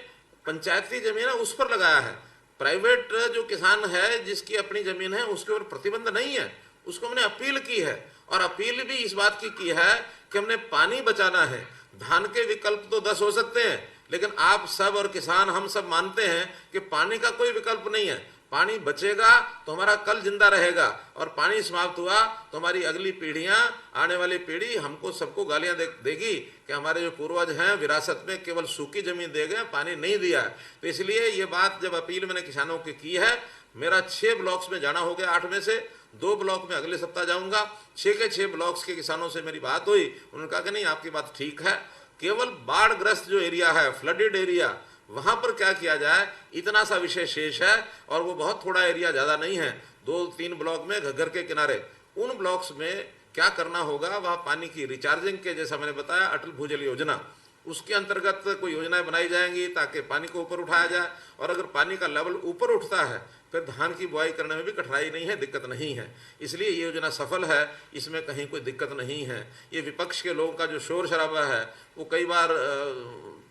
पंचायती जमीन है उस पर लगाया है। प्राइवेट जो किसान है जिसकी अपनी जमीन है उसके ऊपर प्रतिबंध नहीं है, उसको हमने अपील की है, और अपील भी इस बात की है कि हमने पानी बचाना है। धान के विकल्प तो 10 हो सकते हैं, लेकिन आप सब और किसान हम सब मानते हैं कि पानी का कोई विकल्प नहीं है। पानी बचेगा तो हमारा कल जिंदा रहेगा, और पानी समाप्त हुआ तो हमारी अगली पीढ़ियां, आने वाली पीढ़ी हमको सबको गालियां देगी कि हमारे जो पूर्वज हैं विरासत में केवल सूखी जमीन दे गए, पानी नहीं दिया। तो इसलिए ये बात जब अपील मैंने किसानों की की है, मेरा 6 ब्लॉक्स में जाना हो गया, 8 में से 2 ब्लॉक में अगले सप्ताह जाऊंगा। 6 के 6 ब्लॉक्स के किसानों से मेरी बात हुई, उन्होंने कहा कि नहीं आपकी बात ठीक है, केवल बाढ़ग्रस्त जो एरिया है, फ्लडेड एरिया, वहां पर क्या किया जाए, इतना सा विषय शेष है, और वो बहुत थोड़ा एरिया, ज़्यादा नहीं है, 2-3 ब्लॉक में घग्गर के किनारे, उन ब्लॉक्स में क्या करना होगा, वहाँ पानी की रिचार्जिंग के, जैसा मैंने बताया अटल भूजल योजना, उसके अंतर्गत कोई योजनाएं बनाई जाएंगी ताकि पानी को ऊपर उठाया जाए। और अगर पानी का लेवल ऊपर उठता है फिर धान की बुआई करने में भी कठिनाई नहीं है, दिक्कत नहीं है। इसलिए ये योजना सफल है, इसमें कहीं कोई दिक्कत नहीं है। ये विपक्ष के लोगों का जो शोर शराबा है वो कई बार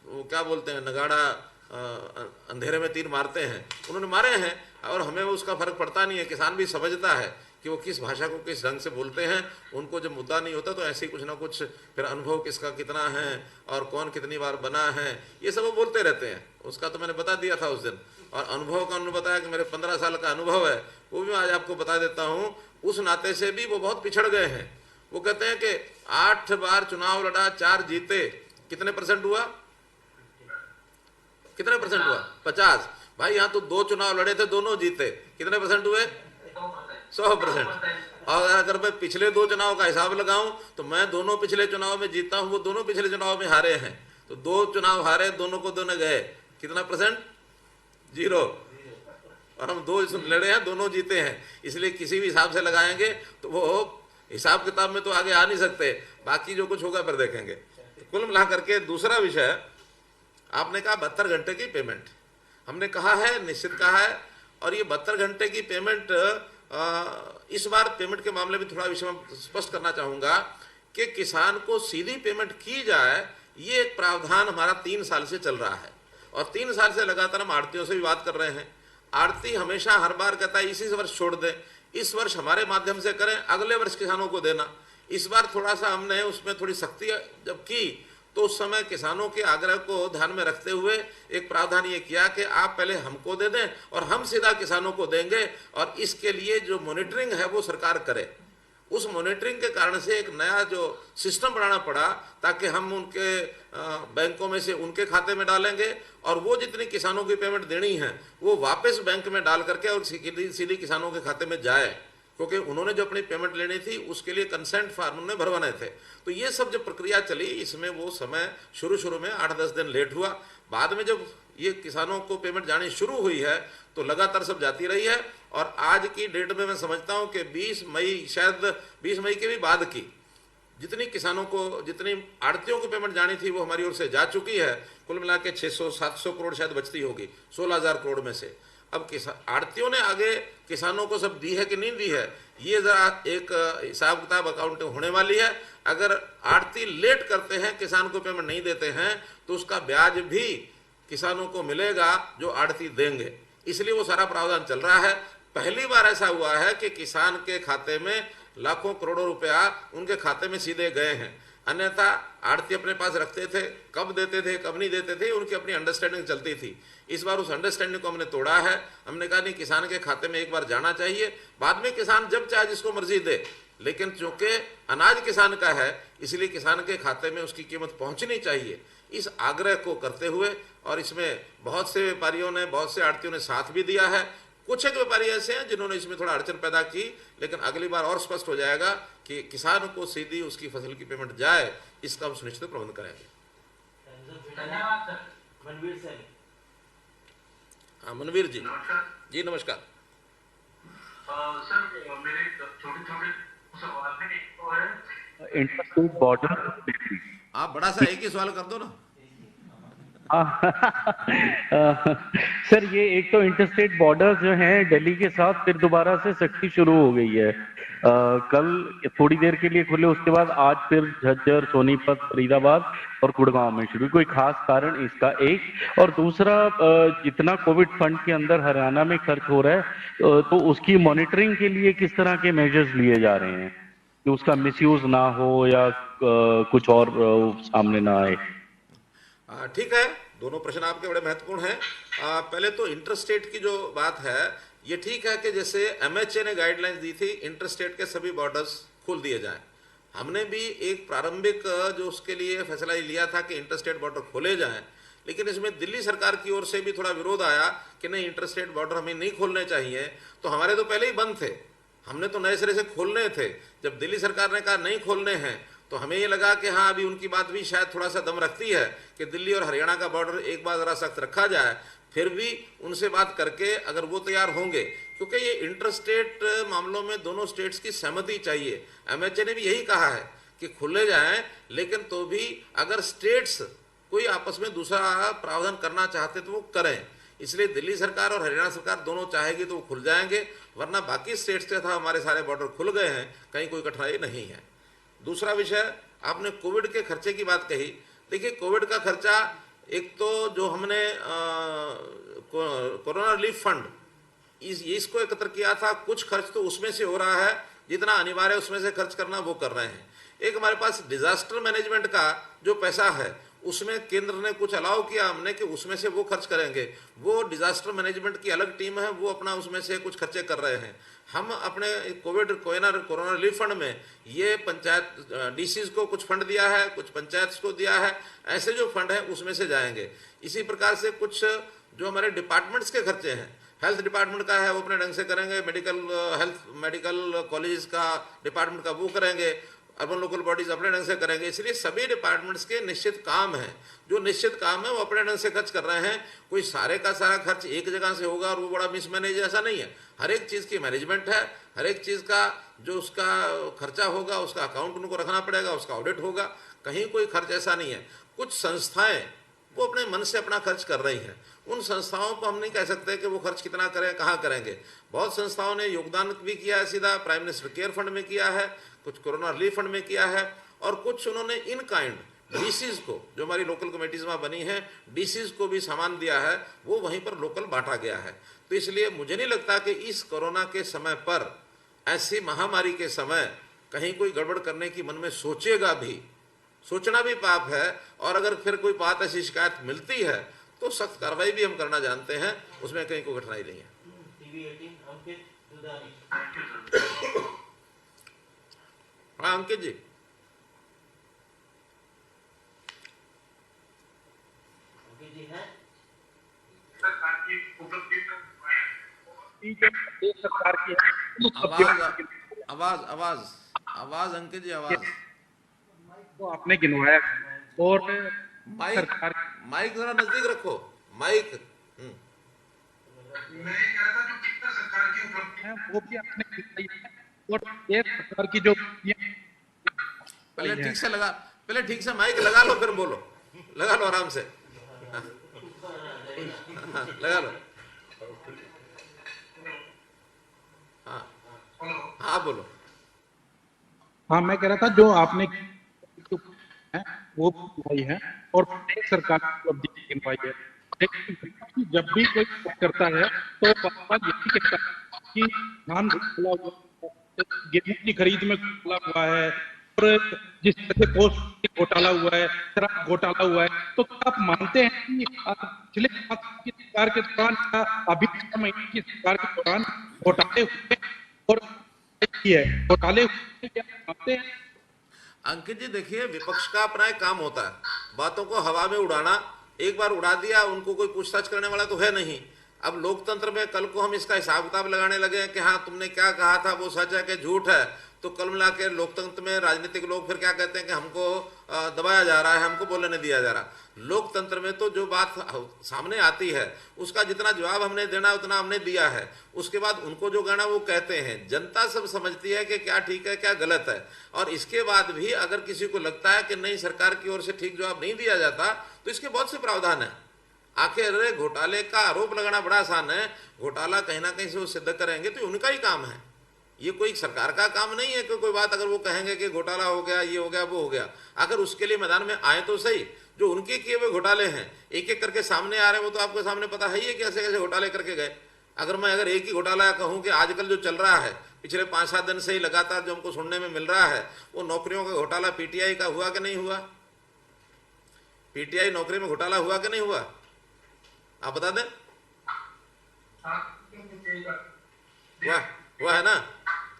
वो क्या बोलते हैं, नगाड़ा अंधेरे में तीर मारते हैं, उन्होंने मारे हैं और हमें उसका फर्क पड़ता नहीं है। किसान भी समझता है कि वो किस भाषा को किस ढंग से बोलते हैं। उनको जब मुद्दा नहीं होता तो ऐसे ही कुछ ना कुछ, फिर अनुभव किसका कितना है और कौन कितनी बार बना है, ये सब वो बोलते रहते हैं। उसका तो मैंने बता दिया था उस दिन, और अनुभव का उन्होंने बताया कि मेरे 15 साल का अनुभव है, वो भी आज आपको बता देता हूँ। उस नाते से भी वो बहुत पिछड़ गए हैं। वो कहते हैं कि 8 बार चुनाव लड़ा, 4 जीते, कितने परसेंट हुआ, कितने परसेंट हुआ? 50। भाई यहाँ तो 2 चुनाव लड़े थे, दोनों जीते, कितने परसेंट हुए? 100%। और अगर मैं पिछले 2 चुनाव का हिसाब लगाऊं तो मैं दोनों पिछले चुनाव में जीता हूं, वो दोनों पिछले चुनाव में हारे हैं। तो 2 चुनाव हारे, दोनों को दोनों गए, कितना परसेंट? 0। और हम 2 लड़े हैं, दोनों जीते हैं। इसलिए किसी भी हिसाब से लगाएंगे तो वो हिसाब किताब में तो आगे आ नहीं सकते। बाकी जो कुछ होगा फिर देखेंगे। तो कुल मिला करके दूसरा विषय आपने कहा 72 घंटे की पेमेंट, हमने कहा है, निश्चित कहा है। और ये 72 घंटे की पेमेंट, इस बार पेमेंट के मामले में थोड़ा विषय में स्पष्ट करना चाहूँगा कि किसान को सीधी पेमेंट की जाए, ये एक प्रावधान हमारा 3 साल से चल रहा है। और 3 साल से लगातार हम आड़तियों से भी बात कर रहे हैं। आड़ती हमेशा हर बार कहता है इसी वर्ष छोड़ दें, इस वर्ष हमारे माध्यम से करें, अगले वर्ष किसानों को देना। इस बार थोड़ा सा हमने उसमें थोड़ी सख्ती जब की तो उस समय किसानों के आग्रह को ध्यान में रखते हुए एक प्रावधान ये किया कि आप पहले हमको दे दें और हम सीधा किसानों को देंगे, और इसके लिए जो मॉनिटरिंग है वो सरकार करे। उस मॉनिटरिंग के कारण से एक नया जो सिस्टम बनाना पड़ा, ताकि हम उनके बैंकों में से उनके खाते में डालेंगे और वो जितनी किसानों की पेमेंट देनी है वो वापस बैंक में डाल करके और सीधी किसानों के खाते में जाए, क्योंकि उन्होंने जो अपनी पेमेंट लेनी थी उसके लिए कंसेंट फॉर्म उन्होंने भरवाने थे। तो ये सब जो प्रक्रिया चली, इसमें वो समय शुरू में 8-10 दिन लेट हुआ। बाद में जब ये किसानों को पेमेंट जानी शुरू हुई है तो लगातार सब जाती रही है। और आज की डेट में मैं समझता हूँ कि 20 मई, शायद 20 मई के भी बाद की जितनी किसानों को, जितनी आड़तियों को पेमेंट जानी थी वो हमारी ओर से जा चुकी है। कुल मिला के 600-700 करोड़ शायद बचती होगी 16,000 करोड़ में से। अब आड़तियों ने आगे किसानों को सब दी है कि नहीं दी है, ये जरा एक हिसाब किताब अकाउंट होने वाली है। अगर आड़ती लेट करते हैं, किसान को पेमेंट नहीं देते हैं, तो उसका ब्याज भी किसानों को मिलेगा जो आड़ती देंगे। इसलिए वो सारा प्रावधान चल रहा है। पहली बार ऐसा हुआ है कि किसान के खाते में लाखों करोड़ों रुपया उनके खाते में सीधे गए हैं। अन्यथा आड़ती अपने पास रखते थे, कब देते थे कब नहीं देते थे, उनकी अपनी अंडरस्टैंडिंग चलती थी। इस बार उस अंडरस्टैंडिंग को हमने तोड़ा है। हमने कहा नहीं, किसान के खाते में एक बार जाना चाहिए, बाद में किसान जब चाहे जिसको मर्जी दे, लेकिन चूंकि अनाज किसान का है इसलिए किसान के खाते में उसकी कीमत पहुंचनी चाहिए। इस आग्रह को करते हुए, और इसमें बहुत से व्यापारियों ने, बहुत से आड़तियों ने साथ भी दिया है। कुछ एक व्यापारी ऐसे हैं जिन्होंने इसमें थोड़ा अड़चन पैदा की, लेकिन अगली बार और स्पष्ट हो जाएगा कि किसान को सीधी उसकी फसल की पेमेंट जाए, इसका हम सुनिश्चित प्रबंध करेंगे। धन्यवाद सर। मनवीर सैनी। हाँ मनवीर जी, जी नमस्कार। सर मेरे छोटे सवाल है, तो है इंटरस्टेट बॉर्डर। आप बड़ा सा एक ही सवाल कर दो ना। सर ये एक तो इंटरस्टेट बॉर्डर जो है दिल्ली के साथ फिर दोबारा से सख्ती शुरू हो गई है। कल थोड़ी देर के लिए खुले, उसके बाद आज फिर झज्जर, सोनीपत, फरीदाबाद और गुड़गांव में शुरू। कोई खास कारण इसका? एक और दूसरा, जितना कोविड फंड के अंदर हरियाणा में खर्च हो रहा है तो उसकी मॉनिटरिंग के लिए किस तरह के मेजर्स लिए जा रहे हैं कि उसका मिसयूज ना हो या कुछ और सामने ना आए? ठीक है, दोनों प्रश्न आपके बड़े महत्वपूर्ण हैं। पहले तो इंटरस्टेट की जो बात है, ये ठीक है कि जैसे एमएचए ने गाइडलाइंस दी थी इंटरस्टेट के सभी बॉर्डर्स खोल दिए जाएं। हमने भी एक प्रारंभिक जो उसके लिए फैसला लिया था कि इंटरस्टेट बॉर्डर खोले जाएं, लेकिन इसमें दिल्ली सरकार की ओर से भी थोड़ा विरोध आया कि नहीं, इंटरस्टेट बॉर्डर हमें नहीं खोलने चाहिए। तो हमारे तो पहले ही बंद थे, हमने तो नए सिरे से खोलने थे। जब दिल्ली सरकार ने कहा नहीं खोलने हैं तो हमें ये लगा कि हाँ, अभी उनकी बात भी शायद थोड़ा सा दम रखती है कि दिल्ली और हरियाणा का बॉर्डर एक बार ज़रा सख्त रखा जाए। फिर भी उनसे बात करके अगर वो तैयार होंगे, क्योंकि ये इंटरस्टेट मामलों में दोनों स्टेट्स की सहमति चाहिए। एमएचए ने भी यही कहा है कि खुले जाएं, लेकिन तो भी अगर स्टेट्स कोई आपस में दूसरा प्रावधान करना चाहते तो वो करें। इसलिए दिल्ली सरकार और हरियाणा सरकार दोनों चाहेगी तो वो खुल जाएंगे, वरना बाकी स्टेट्स के था हमारे सारे बॉर्डर खुल गए हैं, कहीं कोई कठिनाई नहीं है। दूसरा विषय, आपने कोविड के खर्चे की बात कही। देखिए, कोविड का खर्चा, एक तो जो हमने कोरोना रिलीफ फंड इसको एकत्र किया था, कुछ खर्च तो उसमें से हो रहा है, जितना अनिवार्य उसमें से खर्च करना वो कर रहे हैं। एक हमारे पास डिजास्टर मैनेजमेंट का जो पैसा है, उसमें केंद्र ने कुछ अलाउ किया हमने कि उसमें से वो खर्च करेंगे। वो डिजास्टर मैनेजमेंट की अलग टीम है, वो अपना उसमें से कुछ खर्चे कर रहे हैं। हम अपने कोरोना रिलीफ फंड में ये पंचायत डीसीज को कुछ फंड दिया है, कुछ पंचायत को दिया है, ऐसे जो फंड है उसमें से जाएंगे। इसी प्रकार से कुछ जो हमारे डिपार्टमेंट्स के खर्चे हैं, हेल्थ डिपार्टमेंट का है वो अपने ढंग से करेंगे, मेडिकल कॉलेज का डिपार्टमेंट का वो करेंगे, अर्बन लोकल बॉडीज अपने ढंग से करेंगे। इसलिए सभी डिपार्टमेंट्स के निश्चित काम हैं, जो निश्चित काम है वो अपने ढंग से खर्च कर रहे हैं। कोई सारे का सारा खर्च एक जगह से होगा और वो बड़ा मिसमैनेज, ऐसा नहीं है। हर एक चीज़ की मैनेजमेंट है, हर एक चीज़ का जो उसका खर्चा होगा उसका अकाउंट उनको रखना पड़ेगा, उसका ऑडिट होगा, कहीं कोई खर्च ऐसा नहीं है। कुछ संस्थाएं वो अपने मन से अपना खर्च कर रही हैं, उन संस्थाओं को हम नहीं कह सकते कि वो खर्च कितना करें, कहाँ करेंगे। बहुत संस्थाओं ने योगदान भी किया है, सीधा प्राइम मिनिस्टर केयर फंड में किया है, कुछ कोरोना रिलीफ फंड में किया है, और कुछ उन्होंने इन काइंड डीसीज को, जो हमारी लोकल कमेटीज में बनी है, डीसीज को भी सामान दिया है, वो वहीं पर लोकल बांटा गया है। तो इसलिए मुझे नहीं लगता कि इस कोरोना के समय पर, ऐसी महामारी के समय, कहीं कोई गड़बड़ करने की मन में सोचेगा भी, सोचना भी पाप है। और अगर फिर कोई बात ऐसी शिकायत मिलती है तो सख्त कार्रवाई भी हम करना जानते हैं, उसमें कहीं कोई कठिनाई नहीं है। हाँ अंकित जी। सरकार की आवाज अंकित जी, आवाज तो आपने गिनवाया, और माइक जरा नजदीक रखो, माइक। मैं ये कह रहा था कि कितना सरकार की उपलब्धि है वो भी आपने गिनवाई है, और एक सरकार की जो पहले ठीक से माइक लगा लो, फिर बोलो, लगा लो आराम से, लगा लो। हाँ बोलो। हाँ, मैं कह रहा था जो आपने है वो गिनवाई है, और एक सरकार की उपलब्धि गिनवाई है। लेकिन जब भी कोई बात करता है तो बात यही कहता है कि धान खुला हुआ है, गेहूं की खरीद में खुला हुआ है, और जिस तरह से पोस्ट घोटाला हुआ है, शराब घोटाला हुआ है, तो क्या आप मानते हैं कि पिछले 5 साल की सरकार के दौरान या अभी 6 महीने की सरकार के दौरान घोटाले हुए और घोटाले हुए, क्या मानते हैं? अंकित जी देखिए, विपक्ष का अपना एक काम होता है, बातों को हवा में उड़ाना। एक बार उड़ा दिया, उनको कोई पूछताछ करने वाला तो है नहीं। अब लोकतंत्र में कल को हम इसका हिसाब किताब लगाने लगे हैं कि हाँ तुमने क्या कहा था वो सच है कि झूठ है, तो कल मिला के लोकतंत्र में राजनीतिक लोग फिर क्या कहते हैं कि हमको दबाया जा रहा है, हमको बोलने नहीं दिया जा रहा। लोकतंत्र में तो जो बात सामने आती है उसका जितना जवाब हमने देना उतना हमने दिया है, उसके बाद उनको जो कहना वो कहते हैं। जनता सब समझती है कि क्या ठीक है क्या गलत है, और इसके बाद भी अगर किसी को लगता है कि नहीं सरकार की ओर से ठीक जवाब नहीं दिया जाता तो इसके बहुत से प्रावधान है। आखिर घोटाले का आरोप लगाना बड़ा आसान है, घोटाला कहीं ना कहीं से वो सिद्ध करेंगे तो उनका ही काम है, ये कोई सरकार का काम नहीं है कि कोई बात अगर वो कहेंगे कि घोटाला हो गया, ये हो गया, वो हो गया। अगर उसके लिए मैदान में आए तो सही, जो उनके किए हुए घोटाले हैं एक एक करके सामने आ रहे हैं, वो तो आपके सामने पता है ही है कैसे कैसे घोटाले करके गए। अगर एक ही घोटाला कहूँ कि आजकल जो चल रहा है पिछले 5-7 दिन से ही लगातार जो हमको सुनने में मिल रहा है, वो नौकरियों का घोटाला पीटीआई का हुआ कि नहीं हुआ? पीटीआई नौकरी में घोटाला हुआ कि नहीं हुआ, आप बता दें। हुआ है ना,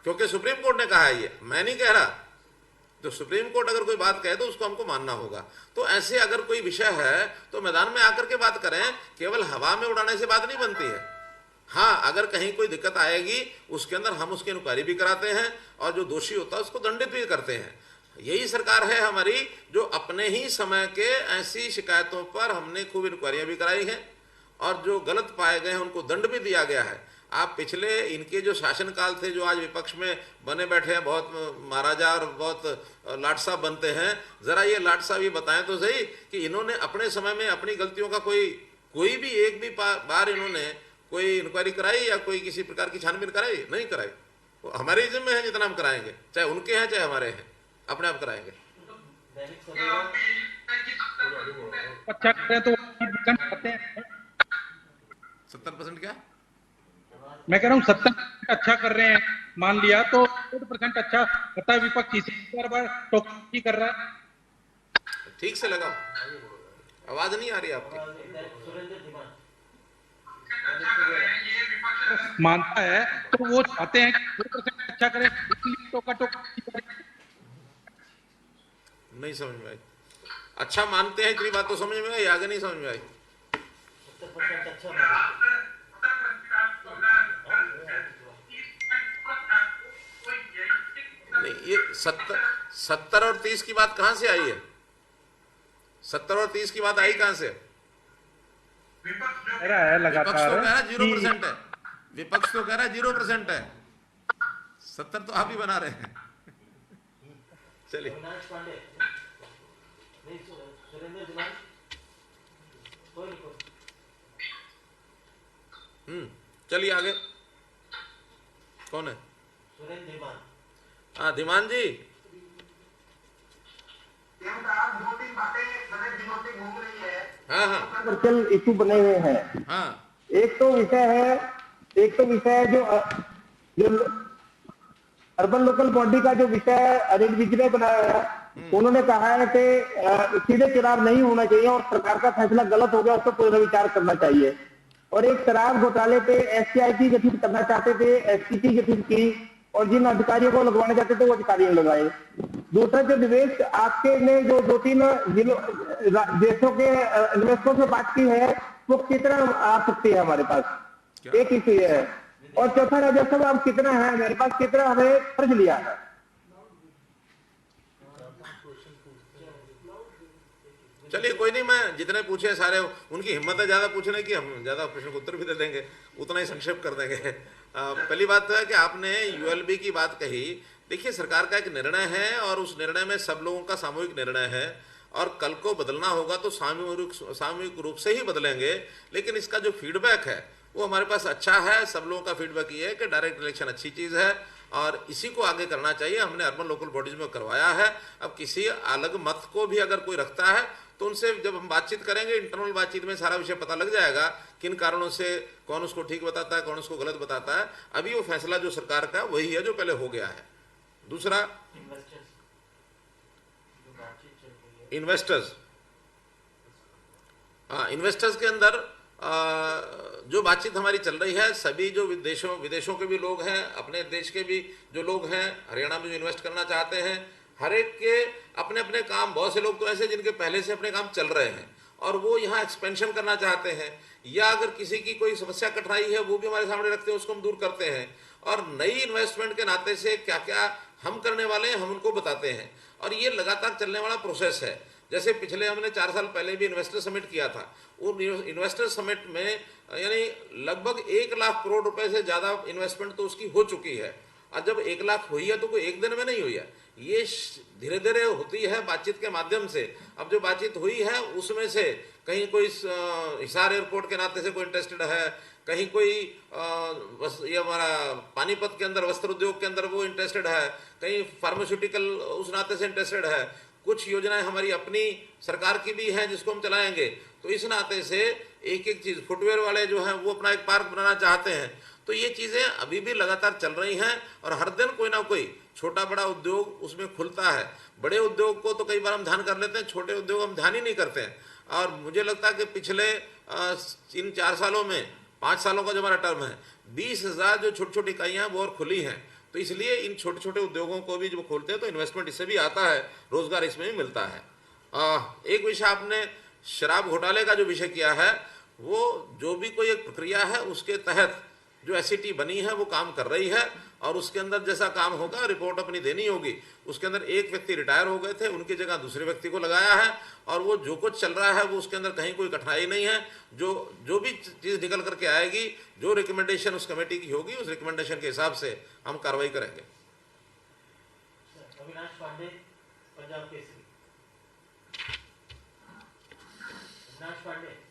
क्योंकि सुप्रीम कोर्ट ने कहा है, ये मैं नहीं कह रहा। तो सुप्रीम कोर्ट अगर कोई बात कहे तो उसको हमको मानना होगा। तो ऐसे अगर कोई विषय है तो मैदान में आकर के बात करें, केवल हवा में उड़ाने से बात नहीं बनती है। हाँ, अगर कहीं कोई दिक्कत आएगी उसके अंदर हम उसकी इंक्वायरी भी कराते हैं, और जो दोषी होता है उसको दंडित भी करते हैं। यही सरकार है हमारी, जो अपने ही समय के ऐसी शिकायतों पर हमने खूब इंक्वायरियां भी कराई हैं, और जो गलत पाए गए हैं उनको दंड भी दिया गया है। आप पिछले इनके जो शासनकाल थे, जो आज विपक्ष में बने बैठे हैं, बहुत महाराजा और बहुत लाट साहब बनते हैं, जरा ये लाट साहब ये बताएं तो सही कि इन्होंने अपने समय में अपनी गलतियों का कोई कोई भी एक भी बार इन्होंने कोई इंक्वायरी कराई या कोई किसी प्रकार की छानबीन कराई? नहीं कराई। वो हमारे ही जिम्मे है जितना हम कराएंगे, चाहे उनके हैं चाहे हमारे हैं, अपने आप कराएंगे। अच्छा करें तो 70% क्या? मैं कह रहा हूँ 70% अच्छा कर रहे हैं, मान लिया तो 100% अच्छा होता है। विपक्ष इसी बार टोकी कर रहा है। ठीक से लगाओ, आवाज नहीं आ रही आपकी। मानता है तो वो चाहते हैं कि 100% अच्छा करें, इसलिए टोका टोकी। नहीं समझ में आई। अच्छा मानते हैं इतनी बात तो समझ में आई, आगे नहीं समझ में आई। नहीं, ये 70 और 30 की बात कहां से आई है? 70 और 30 की बात आई कहां से? विपक्ष तो कह रहा है 0% है, विपक्ष तो कह रहा है 0% है, 70 तो आप ही बना रहे हैं। चलिए चलिए आगे। कौन है? हाँ धीमान जी। हाँ हाँ इशू बने हुए हैं। हाँ एक तो विषय है जो अर्बन लोकल बॉडी का जो विषय अनिल विज ने बनाया है। उन्होंने कहा है कि सीधे चुनाव नहीं होना चाहिए और सरकार का फैसला गलत हो गया, उसको पुनर्विचार करना चाहिए। और एक शराब घोटाले पे एससीआईटी गठित करना चाहते थे, एसपीटी गठित की, और जिन अधिकारियों को लगवाने चाहते थे वो अधिकारी ने लगाए। दूसरा जो निवेश आपके ने जो 2-3 देशों के इन्वेस्टरों से बात की है, वो कितना आ सकती है हमारे पास, एक इशू ये है। और चौथा राजस्व अब कितना है हमारे पास, कितना हमें खर्च लिया है। चलिए कोई नहीं, मैं जितने पूछे सारे, उनकी हिम्मत है ज्यादा पूछने की, हम ज्यादा प्रश्न को उत्तर भी दे देंगे, उतना ही संक्षेप कर देंगे। पहली बात तो है कि आपने यूएलबी की बात कही। देखिए सरकार का एक निर्णय है और उस निर्णय में सब लोगों का सामूहिक निर्णय है, और कल को बदलना होगा तो सामूहिक रूप से ही बदलेंगे। लेकिन इसका जो फीडबैक है वो हमारे पास अच्छा है। सब लोगों का फीडबैक ये है कि डायरेक्ट इलेक्शन अच्छी चीज़ है और इसी को आगे करना चाहिए। हमने अर्बन लोकल बॉडीज में करवाया है। अब किसी अलग मत को भी अगर कोई रखता है तो उनसे जब हम बातचीत करेंगे, इंटरनल बातचीत में सारा विषय पता लग जाएगा किन कारणों से कौन उसको ठीक बताता है, कौन उसको गलत बताता है। अभी वो फैसला जो सरकार का वही है जो पहले हो गया है। दूसरा इन्वेस्टर्स, हाँ इन्वेस्टर्स के अंदर जो बातचीत हमारी चल रही है, सभी जो विदेशों के भी लोग हैं, अपने देश के भी जो लोग हैं, हरियाणा में जो इन्वेस्ट करना चाहते हैं, हर एक के अपने अपने काम, बहुत से लोग तो ऐसे जिनके पहले से अपने काम चल रहे हैं और वो यहाँ एक्सपेंशन करना चाहते हैं, या अगर किसी की कोई समस्या कठिनाई है वो भी हमारे सामने रखते हैं, उसको हम दूर करते हैं। और नई इन्वेस्टमेंट के नाते से क्या क्या हम करने वाले हैं हम उनको बताते हैं, और ये लगातार चलने वाला प्रोसेस है। जैसे पिछले हमने 4 साल पहले भी इन्वेस्टर समिट किया था। वो इन्वेस्टर समिट में यानी लगभग 1 लाख करोड़ रुपए से ज़्यादा इन्वेस्टमेंट तो उसकी हो चुकी है। और जब 1 लाख हुई है तो कोई एक दिन में नहीं हुई है, ये धीरे धीरे होती है बातचीत के माध्यम से। अब जो बातचीत हुई है उसमें से कहीं कोई हिसार एयरपोर्ट के नाते से कोई इंटरेस्टेड है, कहीं कोई ये हमारा पानीपत के अंदर वस्त्र उद्योग के अंदर वो इंटरेस्टेड है, कहीं फार्मास्यूटिकल उस नाते से इंटरेस्टेड है, कुछ योजनाएं हमारी अपनी सरकार की भी हैं जिसको हम चलाएंगे। तो इस नाते से एक एक चीज़, फुटवेयर वाले जो हैं वो अपना एक पार्क बनाना चाहते हैं। तो ये चीज़ें अभी भी लगातार चल रही हैं और हर दिन कोई ना कोई छोटा बड़ा उद्योग उसमें खुलता है। बड़े उद्योग को तो कई बार हम ध्यान कर लेते हैं, छोटे उद्योग हम ध्यान ही नहीं करते हैं। और मुझे लगता है कि पिछले इन 4 सालों में, 5 सालों का जो हमारा टर्म है, 20,000 जो छोटी छोटी इकाइयाँ वो और खुली हैं। तो इसलिए इन छोटे छोटे उद्योगों को भी जब खोलते हैं तो इन्वेस्टमेंट इससे भी आता है, रोजगार इसमें भी मिलता है। एक विषय आपने शराब घोटाले का जो विषय किया है, वो जो भी कोई एक प्रक्रिया है उसके तहत जो एससीटी बनी है वो काम कर रही है, और उसके अंदर जैसा काम होगा रिपोर्ट अपनी देनी होगी। उसके अंदर एक व्यक्ति रिटायर हो गए थे, उनकी जगह दूसरे व्यक्ति को लगाया है, और वो जो कुछ चल रहा है वो उसके अंदर कहीं कोई कठिनाई नहीं है। जो भी चीज़ निकल करके आएगी, जो रिकमेंडेशन उस कमेटी की होगी, उस रिकमेंडेशन के हिसाब से हम कार्रवाई करेंगे। अविनाश पांडे, पंजाब केसरी। अविनाश पांडे।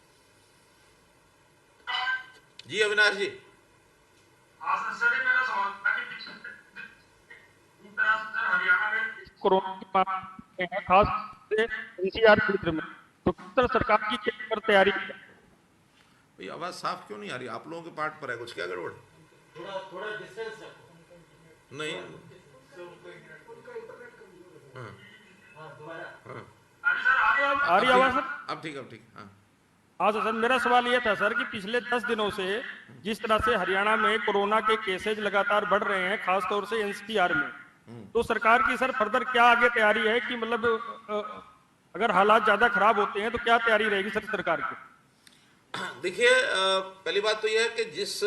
जी अविनाश जी। हाँ सर, मेरा सवाल था कि पिछले तरह से हरियाणा में कोरोना की मामले हैं, खास से एनसीआर क्षेत्र में, तो किस तरह सरकार की क्या कर तैयारी है? भाई आवाज साफ क्यों नहीं आ रही? आप लोगों के पार्ट पर है कुछ क्या गड़बड़? थोड़ा डिस्टेंस रखो। नहीं। आ रही आवाज सर? अब ठीक। हाँ हाँ सर, मेरा सवाल ये था सर कि पिछले 10 दिनों से जिस तरह से हरियाणा में कोरोना के केसेज लगातार बढ़ रहे हैं, खासतौर से एनसीआर में, तो सरकार की सर फर्दर क्या आगे तैयारी है कि मतलब अगर हालात ज्यादा खराब होते हैं तो क्या तैयारी रहेगी सर सरकार की? देखिए, पहली बात तो यह है कि जिस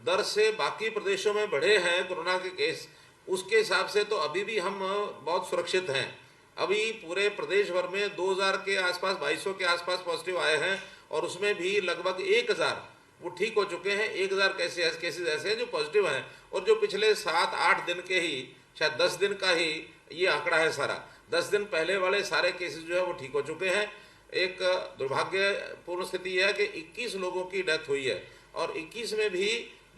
दर से बाकी प्रदेशों में बढ़े हैं कोरोना के केस, उसके हिसाब से तो अभी भी हम बहुत सुरक्षित हैं। अभी पूरे प्रदेश भर में 2000 के आसपास, 2200 के आसपास पॉजिटिव आए हैं और उसमें भी लगभग 1000 वो ठीक हो चुके हैं। 1000 केसेस ऐसे हैं जो पॉजिटिव हैं और जो पिछले 7-8 दिन के ही, शायद 10 दिन का ही ये आंकड़ा है सारा। 10 दिन पहले वाले सारे केसेस जो है वो ठीक हो चुके हैं। एक दुर्भाग्यपूर्ण स्थिति यह है कि 21 लोगों की डेथ हुई है और 21 में भी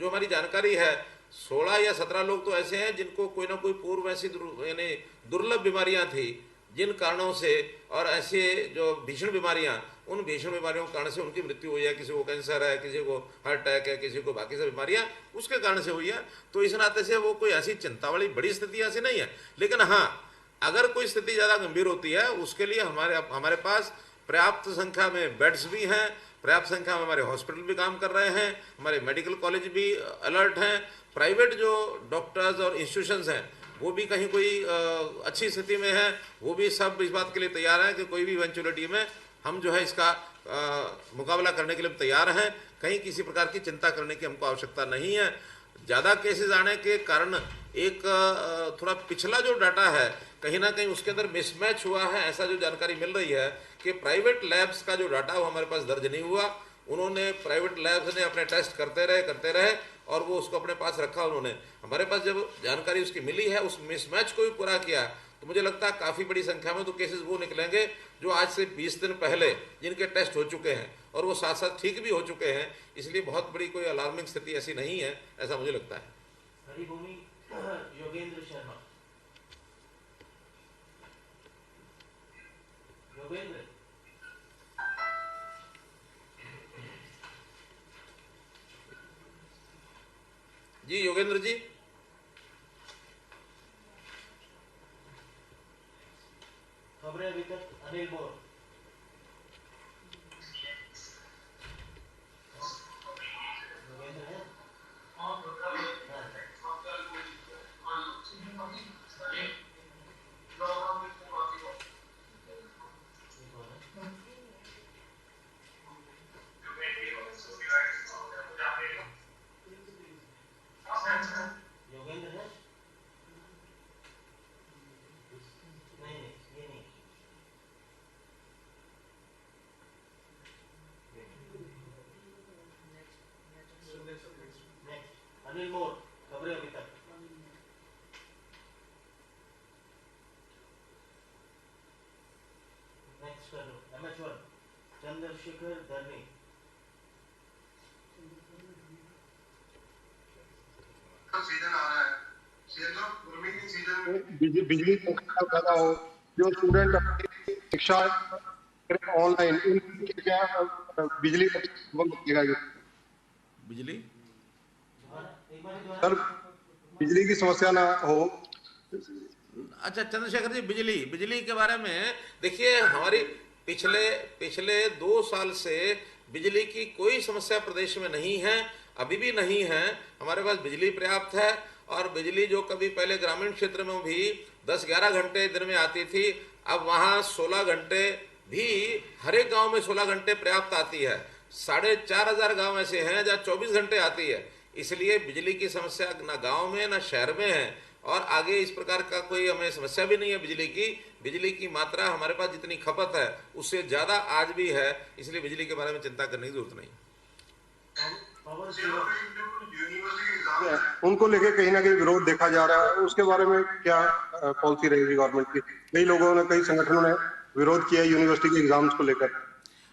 जो हमारी जानकारी है 16 या 17 लोग तो ऐसे हैं जिनको कोई ना कोई पूर्व ऐसी यानी दुर्लभ बीमारियां थी जिन कारणों से, और ऐसे जो भीषण बीमारियां, उन भीषण बीमारियों के कारण से उनकी मृत्यु हुई है। किसी को कैंसर है, किसी को हार्ट अटैक है, किसी को बाकी सब बीमारियां उसके कारण से हुई है। तो इस नाते से वो कोई ऐसी चिंता वाली बड़ी स्थिति ऐसी नहीं है। लेकिन हाँ, अगर कोई स्थिति ज़्यादा गंभीर होती है उसके लिए हमारे पास पर्याप्त संख्या में बेड्स भी हैं, पर्याप्त संख्या में हमारे हॉस्पिटल भी काम कर रहे हैं, हमारे मेडिकल कॉलेज भी अलर्ट हैं, प्राइवेट जो डॉक्टर्स और इंस्टीट्यूशंस हैं वो भी कहीं कोई अच्छी स्थिति में है, वो भी सब इस बात के लिए तैयार हैं कि कोई भी इवेंचुअलिटी में हम जो है इसका मुकाबला करने के लिए तैयार हैं। कहीं किसी प्रकार की चिंता करने की हमको आवश्यकता नहीं है। ज़्यादा केसेस आने के कारण एक थोड़ा पिछला जो डाटा है कहीं ना कहीं उसके अंदर मिसमैच हुआ है, ऐसा जो जानकारी मिल रही है कि प्राइवेट लैब्स का जो डाटा वो हमारे पास दर्ज नहीं हुआ। उन्होंने, प्राइवेट लैब्स ने अपने टेस्ट करते रहे और वो उसको अपने पास रखा। उन्होंने हमारे पास जब जानकारी उसकी मिली है, उस मिसमैच को भी पूरा किया, तो मुझे लगता है काफ़ी बड़ी संख्या में तो केसेस वो निकलेंगे जो आज से 20 दिन पहले जिनके टेस्ट हो चुके हैं और वो साथ साथ ठीक भी हो चुके हैं। इसलिए बहुत बड़ी कोई अलार्मिंग स्थिति ऐसी नहीं है, ऐसा मुझे लगता है। हरिभूमि योगेंद्र शर्मा। योगेंद्र जी, योगेंद्र जी। खबरें अभी तक अनिल मोर। अनिल मोर, खबरें अभी तक। नेक्स्ट कर लो। MH1 चंद्रशेखर धरनी। सीजन आ रहा है, बिजली ज्यादा हो, जो स्टूडेंट अपनी शिक्षा ऑनलाइन, उनकी क्या बिजली बिजली सर, बिजली की समस्या ना हो। अच्छा चंद्रशेखर जी, बिजली के बारे में देखिए, हमारी पिछले 2 साल से बिजली की कोई समस्या प्रदेश में नहीं है, अभी भी नहीं है। हमारे पास बिजली पर्याप्त है और बिजली जो कभी पहले ग्रामीण क्षेत्र में भी 10-11 घंटे दिन में आती थी, अब वहाँ 16 घंटे भी, हर एक गाँव में 16 घंटे पर्याप्त आती है। 4500 गाँव ऐसे हैं जहाँ 24 घंटे आती है। इसलिए बिजली की समस्या ना गांव में ना शहर में है और आगे इस प्रकार का कोई हमें समस्या भी नहीं है। बिजली की मात्रा हमारे पास जितनी खपत है उससे ज़्यादा आज भी है, इसलिए बिजली के बारे में चिंता करने की जरूरत नहीं। उनको लेके कहीं ना कहीं विरोध देखा जा रहा है, उसके बारे में क्या पॉलिसी रहेगी गवर्नमेंट की? कई लोगों ने, कई संगठनों ने विरोध किया यूनिवर्सिटी के एग्जाम्स को लेकर।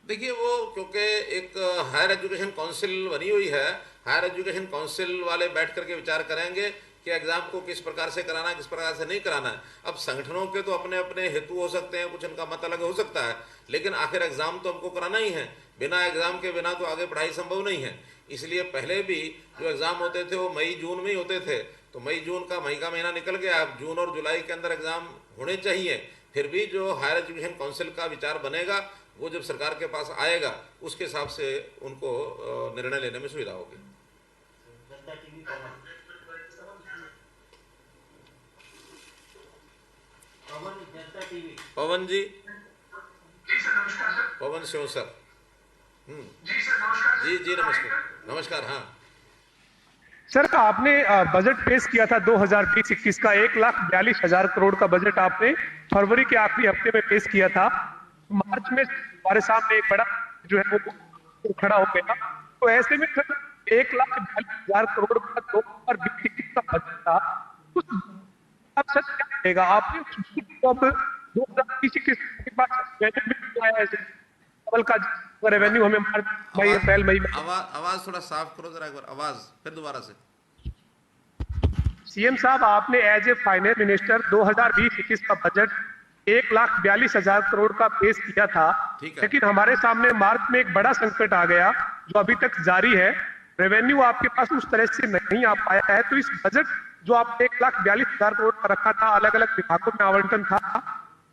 देखिए वो क्योंकि एक हायर एजुकेशन काउंसिल बनी हुई है, हायर एजुकेशन काउंसिल वाले बैठ करके विचार करेंगे कि एग्ज़ाम को किस प्रकार से कराना है, किस प्रकार से नहीं कराना है। अब संगठनों के तो अपने अपने हेतु हो सकते हैं, कुछ इनका मत अलग हो सकता है, लेकिन आखिर एग्ज़ाम तो हमको कराना ही है। बिना एग्ज़ाम के बिना तो आगे पढ़ाई संभव नहीं है। इसलिए पहले भी जो एग्ज़ाम होते थे वो मई जून में ही होते थे, तो मई का महीना निकल गया, अब जून और जुलाई के अंदर एग्ज़ाम होने चाहिए। फिर भी जो हायर एजुकेशन काउंसिल का विचार बनेगा वो जब सरकार के पास आएगा उसके हिसाब से उनको निर्णय लेने में सुविधा होगी। पवन जी, पवन सिंह सर। जी नमस्कार। नमस्कार। हाँ सर, आपने बजट पेश किया था 2020-21 का 1,42,000 करोड़ का बजट आपने फरवरी के आखिरी हफ्ते में पेश किया था। मार्च में हमारे सामने एक बड़ा जो है वो खड़ा हो गया। तो ऐसे में सर 1,42,000 करोड़ का 2020-21 का बजट था, उस अब सर क्या करेगा आपने? अब 2020-21 के बाद रेवेन्यू हमें मई अप्रैल मई में। आवाज थोड़ा साफ करो जरा, एक बार आवाज फिर दोबारा से। सीएम साहब, आपने एज ए फाइनेंस मिनिस्टर 2020-21 का बजट 1,42,000 करोड़ का पेश किया था, लेकिन हमारे सामने मार्च में एक बड़ा संकट आ गया जो अभी तक जारी है। रेवेन्यू आपके पास उस तरह से नहीं आ पाया है, तो इस बजट जो आपने 1,42,000 करोड़ का रखा था, अलग अलग विभागों में आवंटन था,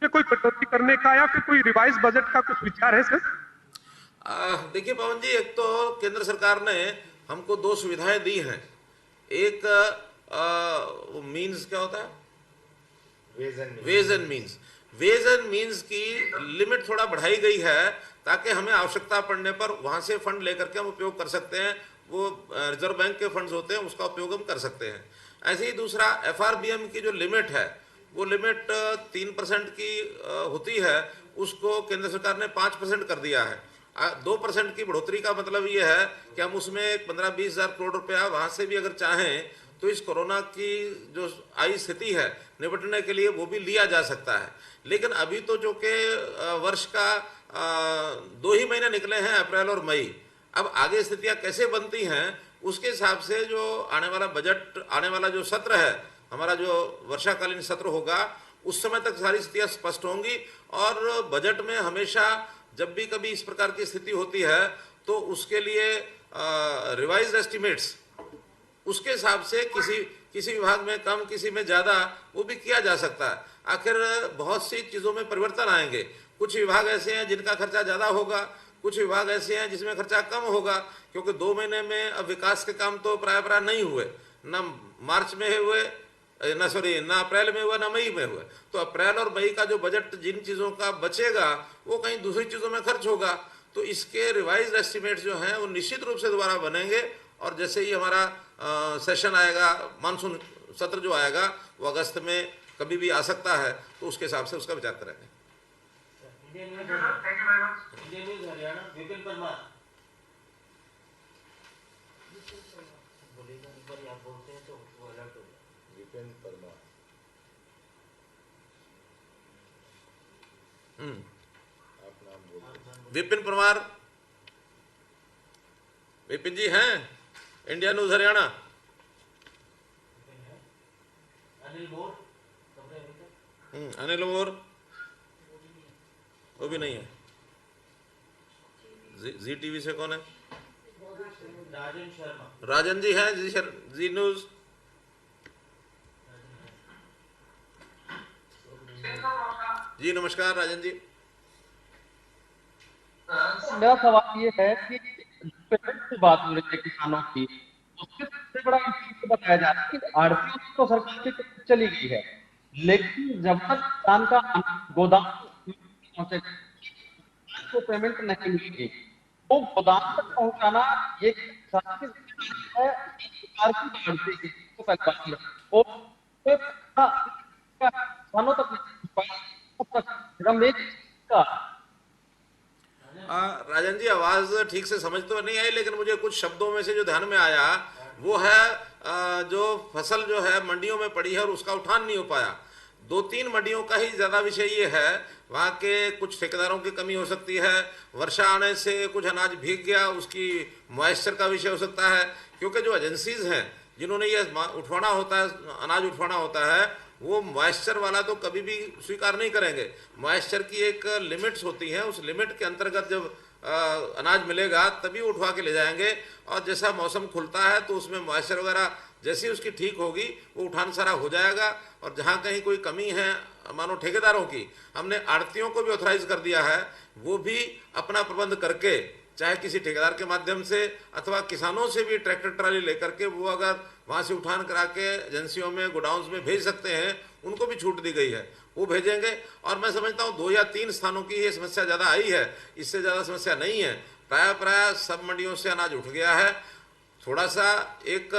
कोई कटौती करने का या फिर कोई रिवाइज बजट का कुछ विचार है सर? देखिए पवन जी, एक तो केंद्र सरकार ने हमको दो सुविधाएं दी हैं। एक मीन्स क्या होता है, ways and means. Ways and means की लिमिट थोड़ा बढ़ाई गई है ताकि हमें आवश्यकता पड़ने पर वहां से फंड लेकर के हम उपयोग कर सकते हैं। वो रिजर्व बैंक के फंड्स होते हैं, उसका उपयोग हम कर सकते हैं। ऐसे ही दूसरा FRBM की जो लिमिट है वो लिमिट 3% की होती है, उसको केंद्र सरकार ने 5% कर दिया है। 2% की बढ़ोतरी का मतलब ये है कि हम उसमें 15-20 हज़ार करोड़ रुपया वहाँ से भी अगर चाहें तो इस कोरोना की जो आई स्थिति है निपटने के लिए वो भी लिया जा सकता है। लेकिन अभी तो जो कि वर्ष का 2 ही महीने निकले हैं, अप्रैल और मई। अब आगे स्थितियाँ कैसे बनती हैं उसके हिसाब से जो आने वाला बजट, आने वाला जो सत्र है, हमारा जो वर्षाकालीन सत्र होगा, उस समय तक सारी स्थितियाँ स्पष्ट होंगी। और बजट में हमेशा जब भी कभी इस प्रकार की स्थिति होती है तो उसके लिए रिवाइज्ड एस्टिमेट्स, उसके हिसाब से किसी विभाग में कम, किसी में ज़्यादा, वो भी किया जा सकता है। आखिर बहुत सी चीज़ों में परिवर्तन आएंगे। कुछ विभाग ऐसे हैं जिनका खर्चा ज़्यादा होगा, कुछ विभाग ऐसे हैं जिसमें खर्चा कम होगा, क्योंकि 2 महीने में अब विकास के काम तो प्राय नहीं हुए, न मार्च में हुए, ना अप्रैल में हुआ, ना मई में हुआ। तो अप्रैल और मई का जो बजट जिन चीज़ों का बचेगा वो कहीं दूसरी चीज़ों में खर्च होगा। तो इसके रिवाइज्ड एस्टिमेट्स जो हैं वो निश्चित रूप से दोबारा बनेंगे। और जैसे ही हमारा सेशन आएगा, मानसून सत्र जो आएगा वो अगस्त में कभी भी आ सकता है, तो उसके हिसाब से उसका विचार करेंगे। विपिन परमार, विपिन जी हैं इंडिया न्यूज हरियाणा। अनिल मोर वो भी नहीं है। जी टीवी से कौन है? राजन शर्मा। राजन जी हैं जी न्यूज। जी नमस्कार राजन जी। मेरा सवाल ये है कि पेमेंट की बात हो रही है किसानों की, उससे सबसे बड़ा इशू बताया जा रहा है कि आड़तियों तो सरकार की चली गई है, लेकिन जब तक किसान का गोदाम को पेमेंट नहीं मिलेगी तो गोदाम तक पहुंचाना ये किसान की जिम्मेदारी है, सरकार की आड़ती को पहचान और किसानों तक राजन जी आवाज ठीक से समझ तो नहीं आई, लेकिन मुझे कुछ शब्दों में से जो ध्यान में आया वो है जो फसल जो है मंडियों में पड़ी है और उसका उठान नहीं हो पाया। 2-3 मंडियों का ही ज़्यादा विषय ये है, वहाँ के कुछ ठेकेदारों की कमी हो सकती है, वर्षा आने से कुछ अनाज भीग गया, उसकी मॉइस्चर का विषय हो सकता है, क्योंकि जो एजेंसीज हैं जिन्होंने ये उठवाना होता है, अनाज उठवाना होता है, वो मॉइस्चर वाला तो कभी भी स्वीकार नहीं करेंगे। मॉइस्चर की एक लिमिट्स होती हैं, उस लिमिट के अंतर्गत जब अनाज मिलेगा तभी उठवा के ले जाएंगे, और जैसा मौसम खुलता है तो उसमें मॉइस्चर वगैरह जैसी उसकी ठीक होगी वो उठान सारा हो जाएगा। और जहाँ कहीं कोई कमी है मानो ठेकेदारों की, हमने आड़तियों को भी ऑथराइज कर दिया है, वो भी अपना प्रबंध करके चाहे किसी ठेकेदार के माध्यम से अथवा किसानों से भी ट्रैक्टर ट्राली लेकर के वो अगर वहाँ से उठान करा के एजेंसियों में गोडाउन्स में भेज सकते हैं, उनको भी छूट दी गई है, वो भेजेंगे। और मैं समझता हूँ 2 या 3 स्थानों की ये समस्या ज़्यादा आई है, इससे ज़्यादा समस्या नहीं है। प्राय सब मंडियों से अनाज उठ गया है। थोड़ा सा एक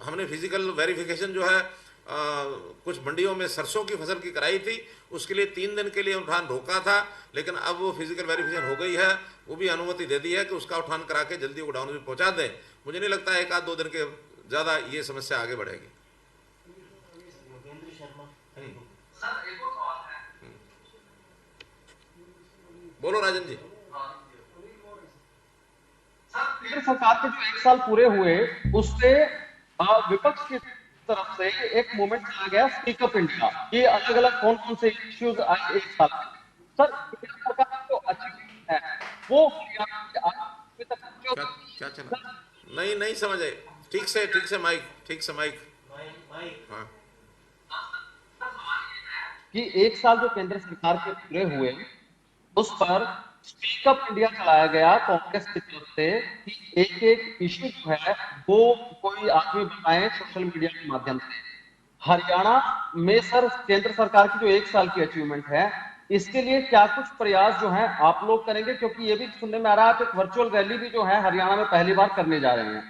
हमने फिजिकल वेरिफिकेशन जो है कुछ मंडियों में सरसों की फसल की कराई थी, उसके लिए 3 दिन के लिए उठान रोका था, लेकिन अब वो फिजिकल वेरिफिकेशन हो गई है, वो भी अनुमति दे दी है कि उसका उठान करा के जल्दी गोडाउन में पहुंचा दें। मुझे नहीं लगता है 1-2 दिन के ज़्यादा ये समस्या आगे बढ़ेगी। बोलो राजन जी। केंद्र सरकार के जो 1 साल पूरे हुए उससे विपक्ष की तरफ से एक मूवमेंट चला गया स्पीक अप इंडिया, ये अलग अलग कौन कौन से इश्यूज आए 1 साल में। सर केंद्र सरकार जो अचीवमेंट है वो क्या चला नहीं समझ आए, ठीक से माइक हाँ। कि 1 साल जो केंद्र सरकार के पूरे हुए उस पर स्पीक अप इंडिया चलाया गया कांग्रेस की तरफ से कि एक इश्यू जो है वो कोई आदमी बताए सोशल मीडिया के माध्यम से। हरियाणा में सर केंद्र सरकार की जो 1 साल की अचीवमेंट है, इसके लिए क्या कुछ प्रयास जो है आप लोग करेंगे? क्योंकि ये भी सुनने में आ रहा है कि वर्चुअल रैली भी जो है हरियाणा में पहली बार करने जा रहे हैं।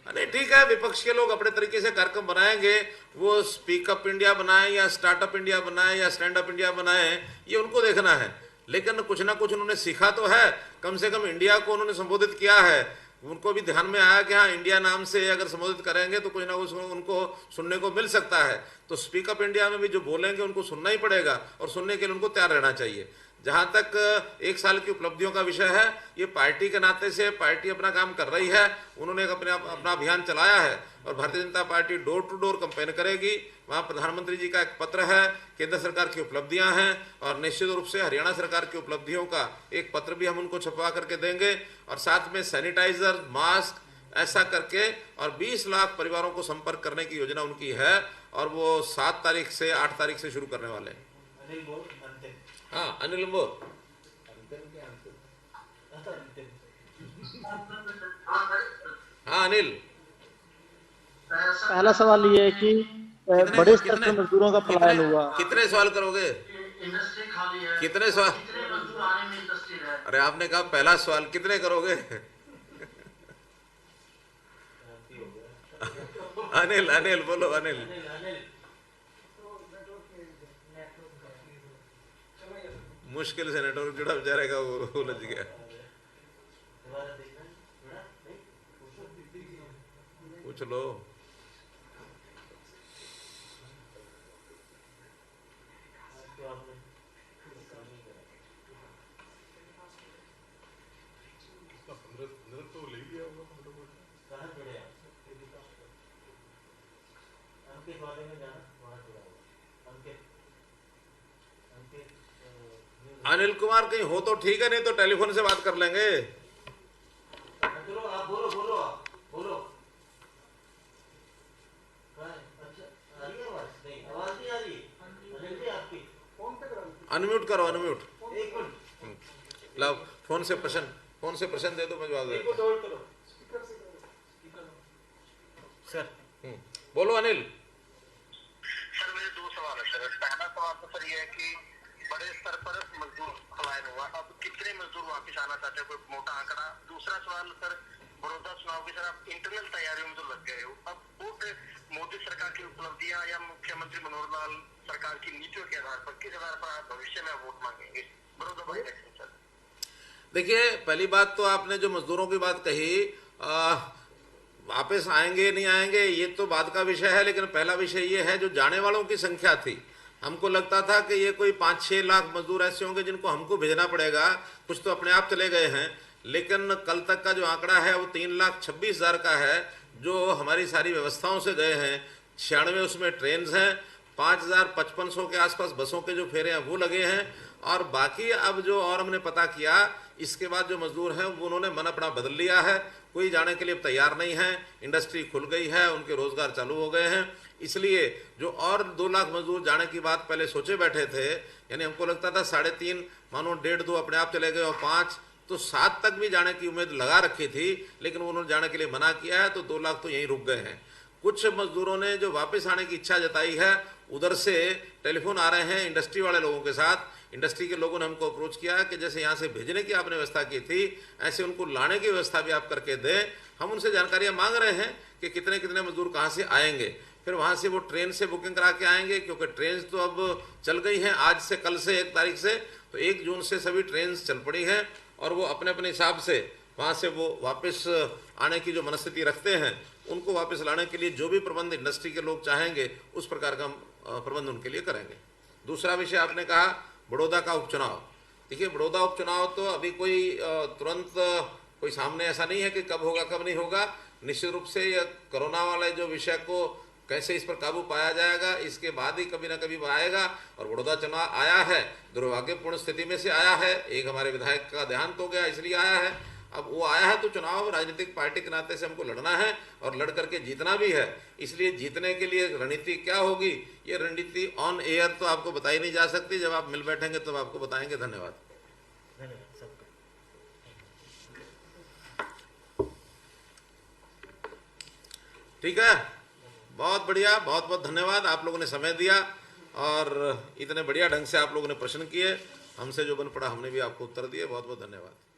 नहीं ठीक है, विपक्ष के लोग अपने तरीके से कार्यक्रम बनाएंगे, वो स्पीक अप इंडिया बनाए या स्टार्टअप इंडिया बनाए या स्टैंड अप इंडिया बनाए, ये उनको देखना है। लेकिन कुछ ना कुछ उन्होंने सीखा तो है, कम से कम इंडिया को उन्होंने संबोधित किया है, उनको भी ध्यान में आया कि हाँ इंडिया नाम से अगर संबोधित करेंगे तो कुछ ना कुछ उनको सुनने को मिल सकता है। तो स्पीक अप इंडिया में भी जो बोलेंगे उनको सुनना ही पड़ेगा, और सुनने के लिए उनको तैयार रहना चाहिए। जहाँ तक 1 साल की उपलब्धियों का विषय है, ये पार्टी के नाते से पार्टी अपना काम कर रही है, उन्होंने अपना अभियान चलाया है, और Bharatiya Janata party door to door campaign करेगी। वहाँ प्रधानमंत्री जी का एक पत्र है, केंद्र सरकार की उपलब्धियां हैं, और निश्चित रूप से हरियाणा सरकार की उपलब्धियों का एक पत्र भी हम उनको छपवा करके देंगे, और साथ में सैनिटाइजर, मास्क ऐसा करके, और 20 लाख परिवारों को संपर्क करने की योजना उनकी है, और वो 7 तारीख से 8 तारीख से शुरू करने वाले हैं। हाँ अनिल बोल। हाँ अनिल, पहला सवाल ये है कि बड़े स्तर पर मजदूरों का पलायन हुआ। कितने सवाल करोगे? इंडस्ट्री खाली है, कितने सवाल? कितने मजदूर आने में इंडस्ट्री है? अरे आपने कहा पहला सवाल, कितने करोगे? अनिल बोलो अनिल। मुश्किल से नेटवर्क जुड़ा, बेचारे का वो उलझ गया। पूछ लो। अनिल कुमार कहीं हो तो ठीक है, नहीं तो टेलीफोन से बात कर लेंगे। चलो आप बोलो अच्छा आ रही है आवाज? नहीं आवाज नहीं आ रही अनिल जी आपकी। अनम्यूट करो, अनम्यूट। 1 मिनट लो फोन से प्रश्न दे दो, मैं जवाब दे दूं। सर बोलो अनिल। सर मेरे 2 सवाल है सर। पहला सवाल तो सर ये है कि बड़े स्तर पर मजदूर पलायन हुआ, अब कितने मजदूर वापस आना चाहते हैं, कोई मोटा आंकड़ा? दूसरा सवाल सर, बड़ौदा चुनाव की सर आप इंटरनल तैयारियों में तो लग गए हो, अब वोट मोदी सरकार की उपलब्धियां या मुख्यमंत्री मनोहर लाल सरकार की नीतियों के आधार पर किस आधार पर आप भविष्य में वोट मांगेंगे बड़ौदा बाई इलेक्शन सर? देखिए, पहली बात तो आपने जो मजदूरों की बात कही, वापस आएंगे नहीं आएंगे ये तो बात का विषय है, लेकिन पहला विषय ये है जो जाने वालों की संख्या थी हमको लगता था कि ये कोई 5-6 लाख मजदूर ऐसे होंगे जिनको हमको भेजना पड़ेगा, कुछ तो अपने आप चले गए हैं, लेकिन कल तक का जो आंकड़ा है वो 3,26,000 का है, जो हमारी सारी व्यवस्थाओं से गए हैं। 96 उसमें ट्रेन हैं, 5,5500 के आसपास बसों के जो फेरे हैं वो लगे हैं, और बाकी अब जो और हमने पता किया इसके बाद जो मजदूर हैं वो उन्होंने मन अपना बदल लिया है, कोई जाने के लिए तैयार नहीं है। इंडस्ट्री खुल गई है, उनके रोजगार चालू हो गए हैं, इसलिए जो और 2 लाख मजदूर जाने की बात पहले सोचे बैठे थे, यानी हमको लगता था 3.5 मानो 1.5-2 अपने आप चले गए और 5 तो 7 तक भी जाने की उम्मीद लगा रखी थी, लेकिन उन्होंने जाने के लिए मना किया है, तो 2 लाख तो यहीं रुक गए हैं। कुछ मजदूरों ने जो वापस आने की इच्छा जताई है, उधर से टेलीफोन आ रहे हैं इंडस्ट्री वाले लोगों के साथ। इंडस्ट्री के लोगों ने हमको अप्रोच किया कि जैसे यहाँ से भेजने की आपने व्यवस्था की थी, ऐसे उनको लाने की व्यवस्था भी आप करके दें। हम उनसे जानकारियाँ मांग रहे हैं कि कितने कितने मजदूर कहाँ से आएंगे, फिर वहाँ से वो ट्रेन से बुकिंग करा के आएंगे, क्योंकि ट्रेन तो अब चल गई हैं आज से, कल से 1 तारीख से, तो 1 जून से सभी ट्रेन चल पड़ी हैं, और वो अपने अपने हिसाब से वहाँ से वो वापस आने की जो मनस्थिति रखते हैं, उनको वापस लाने के लिए जो भी प्रबंध इंडस्ट्री के लोग चाहेंगे उस प्रकार का हम प्रबंध उनके लिए करेंगे। दूसरा विषय आपने कहा बड़ौदा का उपचुनाव। देखिए, बड़ौदा उपचुनाव तो अभी कोई तुरंत कोई सामने ऐसा नहीं है कि कब होगा कब नहीं होगा। निश्चित रूप से यह कोरोना वाले जो विषय को कैसे इस पर काबू पाया जाएगा, इसके बाद ही कभी ना कभी वो आएगा। और बड़ौदा चुनाव आया है, दुर्भाग्यपूर्ण स्थिति में से आया है, एक हमारे विधायक का देहांत हो गया इसलिए आया है। अब वो आया है तो चुनाव राजनीतिक पार्टी के नाते से हमको लड़ना है और लड़ करके जीतना भी है, इसलिए जीतने के लिए रणनीति क्या होगी, ये रणनीति ऑन एयर तो आपको बताई नहीं जा सकती, जब आप मिल बैठेंगे तब आपको बताएंगे। धन्यवाद। ठीक है, बहुत बढ़िया, बहुत बहुत धन्यवाद। आप लोगों ने समय दिया और इतने बढ़िया ढंग से आप लोगों ने प्रश्न किए, हमसे जो बन पड़ा हमने भी आपको उत्तर दिए। बहुत बहुत धन्यवाद।